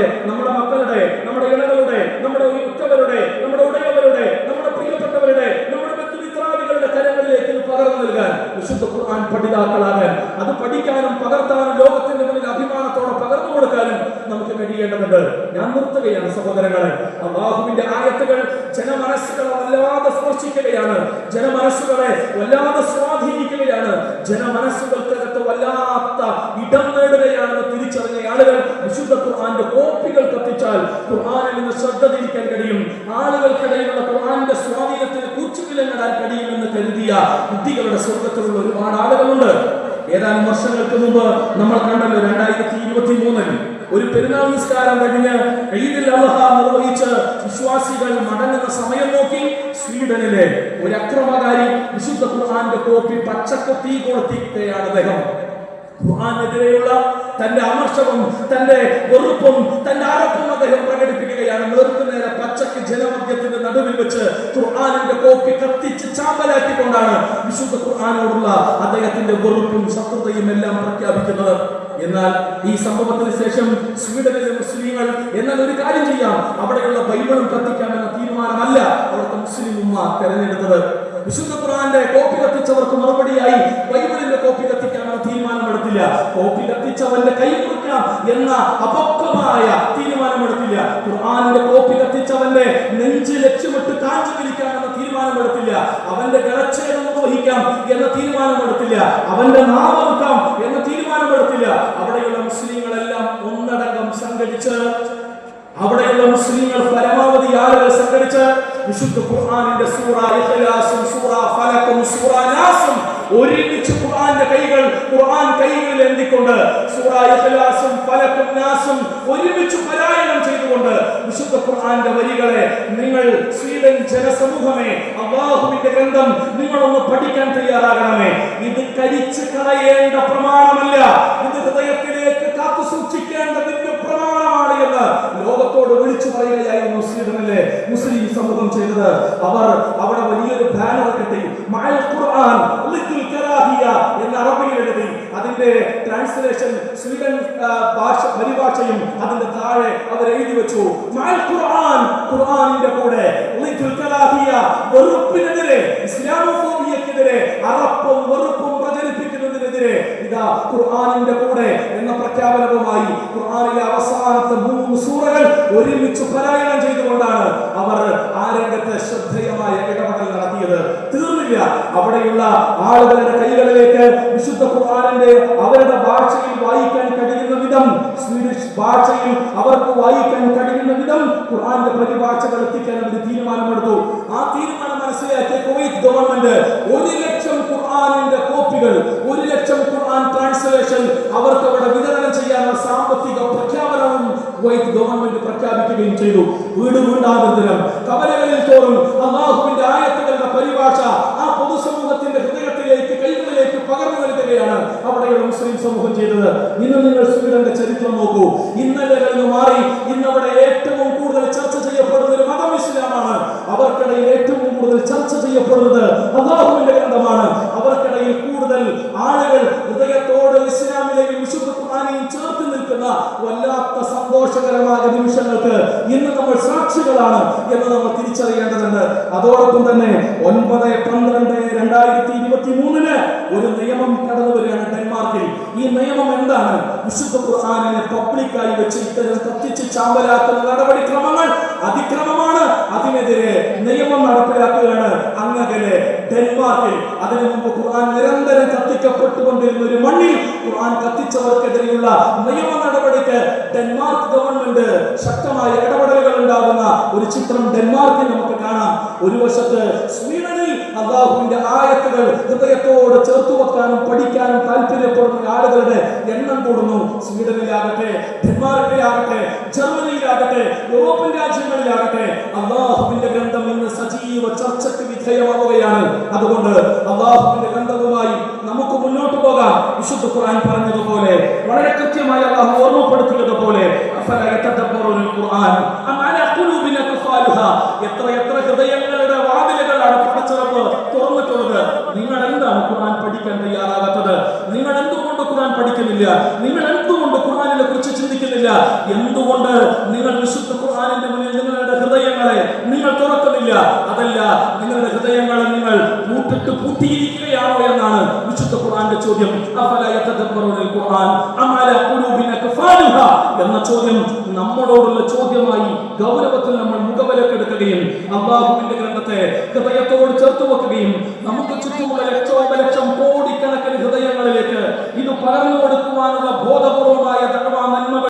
മക്കളുടെ, നമ്മുടെ ഇണകളുടെ, നമ്മുടെ ഉറ്റവരുടെ, നമ്മുടെ ഉടയവരുടെ, നമ്മുടെ പ്രിയപ്പെട്ടവരുടെ, നമ്മുടെ ബന്ധുമിത്രാദികളുടെ കരങ്ങളിലേക്ക് പകർന്നു നൽകാൻ വിശുദ്ധ ഖുർആൻ പഠിതാക്കളാകാൻ, അത് പഠിക്കാനും പകർത്താനും ലോകത്തിന്റെ മുന്നിൽ അഭിമാനത്തോടെ പകർന്നു കൊടുക്കാനും നമുക്ക് കഴിയേണ്ടതുണ്ട്. ഞാൻ നിർത്തുകയാണ് സഹോദരങ്ങളെ. അല്ലാഹുവിന്റെ ആയത്തുകൾ ജനമനസ്സുകളെ വല്ലാതെ സ്പർശിക്കുകയാണ്, ജനമനസ്സുകളെ വല്ലാതെ സ്വാധീനിക്കുകയാണ്, ജനമനസ്സുകൾക്കകത്ത് വല്ലാത്ത ഇടം നേടുകയാണെന്ന് തിരിച്ചറിഞ്ഞ ആളുകൾ വിശുദ്ധ ഖുർആന്റെ കോപ്പികൾ കത്തിച്ചാൽ ഖുർആനിൽ നിന്ന് ശ്രദ്ധ തിരിക്കാൻ കഴിയും, ആളുകൾക്കിടയിലുള്ള ഖുർആന്റെ സ്വാധീനത്തിന് കൂച്ചുവിലങ്ങിടാൻ കഴിയുമെന്ന് കരുതിയ ബുദ്ധികളുടെ സ്വർഗത്തിലുള്ള ഒരുപാട് ആളുകളുണ്ട്. ഏതാനും വർഷങ്ങൾക്ക് മുമ്പ് നമ്മൾ കണ്ടല്ലോ, 2023 ഒരു പെരുന്നാൾ നിസ്കാരം കഴിഞ്ഞ് ഈദുൽ അദ്ഹ നിർവഹിച്ച് വിശ്വാസികൾ മടങ്ങുന്ന സമയം നോക്കി സ്വീഡനിലെ ഒരു അക്രമകാരി വിശുദ്ധ ഖുർആന്റെ കോപ്പി പച്ചക്ക് തീ കൊളുത്തിയാണ് അദ്ദേഹം. ഖുർആനെതിരെയുള്ള തന്റെ അമർഷവും തന്റെ വെറുപ്പും തന്റെ അറപ്പും അദ്ദേഹം പ്രകടിപ്പിക്കുകയാണ്. നേർക്കുനേരെ ജനമധ്യത്തിന്റെ നടുവിൽ വെച്ച് ഖുർആനിന്റെ കോപ്പി കത്തിച്ച് ചാമ്പലാക്കിക്കൊണ്ടാണ് വിശുദ്ധ ഖുർആനോടുള്ള അദ്ദേഹത്തിന്റെ വെറുപ്പും ശത്രുതയും എല്ലാം പ്രഖ്യാപിക്കുന്നത്. എന്നാൽ ഈ സംഭവത്തിന് ശേഷം സ്വീഡനിലെ മുസ്ലിങ്ങൾ എന്നാൽ ഒരു കാര്യം ചെയ്യാം, അവിടെയുള്ള ബൈബിളും കത്തിക്കാമെന്ന തീരുമാനമല്ല അവിടുത്തെ മുസ്ലിം ഉമ്മ തെരഞ്ഞെടുത്തത്. വിശുദ്ധ ഖുർആന്റെ കോപ്പി കത്തിച്ചവർക്ക് മറുപടിയായി ബൈബിളിന്റെ കോപ്പി കത്തിക്കാമെന്ന തീരുമാനമെടുത്തില്ല. കോപ്പി കത്തിച്ചവന്റെ കൈ മുറിക്കാം എന്ന അപക്വമായ തീരുമാനമെടുത്തില്ല. ഖുർആന്റെ കോപ്പി കത്തിച്ചവന്റെ നെഞ്ച് ലക്ഷ്യമിട്ട് കാഞ്ചു വലിക്കാമെന്ന തീരുമാനമെടുത്തില്ല. അവന്റെ ഗളച്ഛേദം നിർവഹിക്കാം എന്ന തീരുമാനമെടുത്തില്ല. അവന്റെ നാമറുക്കാം എന്ന തീരുമാനമെടുത്തില്ല. അവിടെയുള്ള മുസ്ലിങ്ങളെല്ലാം ഒന്നടങ്കം സംഘടിച്ച്, അവിടെയുള്ള മുസ്ലിങ്ങൾ പരമാവധി ആളുകൾ സംഘടിച്ച് വിശുദ്ധ ഖുർആനിന്റെ സൂറ ഇഖ്ലാസും സൂറ ഫലഖും സൂറ നാസും ഒരുമിച്ച് ഖുർആൻ കൈകളിൽ എന്തിക്കൊണ്ട് സൂറ ഇഖ്ലാസും ഫലഖും നാസും ഒരുമിച്ച് പാരായണം ചെയ്തുകൊണ്ട് വിശുദ്ധ ഖുർആന്റെ വരികളെ നിങ്ങൾ സ്വീഡൻ ജനസമൂഹമേ, അല്ലാഹുവിന്റെ ഗ്രന്ഥം നിങ്ങളൊന്ന് പഠിക്കാൻ തയ്യാറാകണമേ. ഇത് കരിച്ചു കളയേണ്ട പ്രമാണമല്ല, ഇത് ഹൃദയത്തിലേക്ക് കാത്തു സൂക്ഷിക്കേണ്ടതിന്റെ പ്രമാണമാണ് എന്ന് ലോകത്തോട് വിളിച്ചു പറയുകയായിരുന്നു സ്വീഡനിലെ മുസ്ലിം സമൂഹം ചെയ്തത്. അവർ അവിടെ വലിയൊരു ബാനർ കെട്ടി മഅൽ ഖുർആൻ ലിത്തുൽ കറാഹിയ എന്ന അറബിയിൽ എഴുതി. അതിന്റെ ട്രാൻസ്ലേഷൻ സ്വീഡൻ പരിഭാഷയും അതിന്റെ താഴെ അവർ എഴുതി വെച്ചു. മഅൽ ഖുർആൻ, ഖുർആനിന്റെ കൂടെ ലിത്തുൽ കറാഹിയ, വെറുപ്പിനെതിരെ, ഇസ്ലാമോഫോബിയക്കെതിരെ, അറപ്പും വെറുപ്പും പ്രചരിപ്പിക്കുന്നതിനെതിരെ ഇതാ ഖുർആനിന്റെ കൂടെ എന്ന പ്രഖ്യാപനവുമായി ഖുർആനിലെ അവസാനത്തെ 3 സൂറകൾ ഒരുമിച്ച് പാരായണം ചെയ്തുകൊണ്ടാണ് അവർ ആ രംഗത്ത് ശ്രദ്ധേയമായ ഇടപെടൽ നടത്തിയത്. തീർന്നില്ല, അവിടെയുള്ള ആളുകളുടെ കൈകളിലേക്ക് വിശുദ്ധ ഖുർആനിന്റെ അവരുടെ ഭാഷയിൽ വായിക്കാൻ കഴിയുന്ന വിധം, സ്വീഡിഷ് ഭാഷയിൽ അവർക്ക് വായിക്കാൻ കഴിയുന്ന വിധം ഖുർആന്റെ പരിഭാഷകൾ എത്തിക്കാൻ ഒരു തീരുമാനമെടുത്തു. ആ തീരുമാനം മനസ്സിലാക്കിയ കുവൈറ്റ് ഗവൺമെന്റ് 1 ലക്ഷം ഖുർആനിന്റെ കോപ്പികൾ, 1 ലക്ഷം ഖുർആൻ ട്രാൻസ്ലേഷൻ അവർക്ക് അവിടെ വിതരണം ചെയ്യാനുള്ള സാമ്പത്തിക പ്രഖ്യാപനവും കുവൈറ്റ് ഗവൺമെന്റ് പ്രഖ്യാപിക്കുകയും ചെയ്തു. വീടുണ്ടാകുന്നതിനും കവലകളിൽ തോറും അല്ലാഹുവിന്റെ ആയത്തുകളുടെ പരിഭാഷ ആ പൊതുസമൂഹത്തിന്റെ ഹൃദയത്തിലേക്ക്, കൈകളിലേക്ക് പകർന്നു നൽകുകയാണ് അവിടെയുള്ള മുസ്ലിം സമൂഹം ചെയ്തത്. ഇന്ന് നിങ്ങൾ സ്വീഡന്റെ ചരിത്രം നോക്കൂ. ഇന്നലകളിൽ നിന്ന് മാറി ഇന്നവിടെ ഏറ്റവും കൂടുതൽ ചർച്ച ചെയ്യപ്പെടുന്ന ഒരു മതം ഇസ്ലാമാണ്. അവർക്കിടയിൽ ഏറ്റവും കൂടുതൽ ചർച്ച ചെയ്യപ്പെടുന്നത് അല്ലാഹുവിന്റെ ഗ്രന്ഥമാണ്. അവർക്കിടയിൽ കൂടുതൽ ആളുകൾ ഹൃദയത്തോട് ഇസ്ലാമിലെയും വിശുദ്ധ ഖുർആനെയും ചേർത്ത് നിൽക്കുന്ന വല്ലാത്ത സന്തോഷകരമായ നിമിഷങ്ങൾക്ക് ഇന്ന് നമ്മൾ സാക്ഷികളാണ് എന്ന് നമ്മൾ തിരിച്ചറിയേണ്ടതുണ്ട്. അതോടൊപ്പം തന്നെ 9/12/2023 ഒരു നിയമം കടന്നു വരികയാണ് ഡെൻമാർക്കിൽ. ഈ നിയമം എന്താണ്? വിശുദ്ധ ഖുർആനിനെ പബ്ലിക്കായി വെച്ച് ഇത്തരം കത്തിച്ച് ചാമ്പലാക്കുന്ന നടപടിക്രമങ്ങൾ അതിക്രമമാണ്. അതിനെതിരെ നിയമം നടപ്പിലാക്കുകയാണ് അങ്ങകലെ ഡെൻമാർക്കിൽ. അതിനു മുമ്പ് ഖുർആൻ നിരന്തരം കത്തിക്കപ്പെട്ടുകൊണ്ടിരുന്ന ഒരു മണ്ണിൽ ഖുർആൻ കത്തിച്ചവർക്കെതിരെയുള്ള നിയമ നടപടിക്ക് ഡെൻമാർക്ക് ഗവൺമെന്റ് ശക്തമായ ഇടപെടലുകൾ ഉണ്ടാകുന്ന ഒരു ചിത്രം ഡെൻമാർക്കിൽ നമുക്ക് കാണാം. ഒരു വശത്ത് സ്വീഡനിൽ അല്ലാഹുവിന്റെ ആയത്തുകൾ ഹൃദയത്തോട് ചേർത്തു വെക്കാനും പഠിക്കാനും താല്പര്യപ്പെടുന്ന ആളുകളുടെ എണ്ണം കൂടുന്നു. സ്വീഡനിലാകട്ടെ, ഡെൻമാർക്കിലാകട്ടെ, ജർമ്മനിയിലാകട്ടെ, യൂറോപ്യൻ രാജ്യങ്ങളിലാകട്ടെ അല്ലാഹുവിന്റെ ഗ്രന്ഥം ഇന്ന് സജീവ ചർച്ചയ്ക്ക് വിധേയമാവുകയാണ്. അതുകൊണ്ട് അല്ലാഹുവിന്റെ ഗ്രന്ഥവുമായി നമുക്ക് മുന്നോട്ട് പോകാം. വിശുദ്ധ ഖുർആൻ പറഞ്ഞതുപോലെ, വളരെ കൃത്യമായി അല്ലാഹു ഓർമ്മപ്പെടുത്തിയതുപോലെ, എത്ര ഹൃദയങ്ങളുടെ വാതിലുകളാണ് പടച്ചറപ്പ് തുറന്നിട്ടുള്ളത്. നിങ്ങൾ എന്താണ് ഖുർആൻ പഠിക്കാൻ തയ്യാറാകാത്തത്? നിങ്ങൾ എന്തുകൊണ്ട് ഖുർആൻ പഠിക്കുന്നില്ല? നിങ്ങൾ എന്തുകൊണ്ട് ഖുർആനിനെ കുറിച്ച് ചിന്തിക്കുന്നില്ല? എന്തുകൊണ്ട് നിങ്ങൾ വിശുദ്ധ ഖുർആനിന്റെ മുന്നിൽ നിങ്ങളുടെ ഹൃദയങ്ങളെ നിങ്ങൾ തുറക്കുന്നില്ല? അതല്ല, നിങ്ങളുടെ ഹൃദയങ്ങളെ നിങ്ങൾ പൂട്ടിയിരിക്കുകയാണോ എന്നാണ് വിശുദ്ധ ഖുർആന്റെ ചോദ്യം. എന്ന ചോദ്യം നമ്മളോടുള്ള ചോദ്യമായി ഗൗരവത്തിൽ നമ്മൾ മുഖവിലക്കെടുക്കുകയും അല്ലാഹുവിന്റെ ഗ്രന്ഥത്തെ ഹൃദയത്തോട് ചേർത്ത് വെക്കുകയും നമുക്ക് ചുറ്റുമുള്ള ലക്ഷോപലക്ഷം കോടിക്കണക്കിന് ഹൃദയങ്ങളിലേക്ക് ഇത് പകർന്നു കൊടുക്കുവാനുള്ള ബോധപൂർവ്വം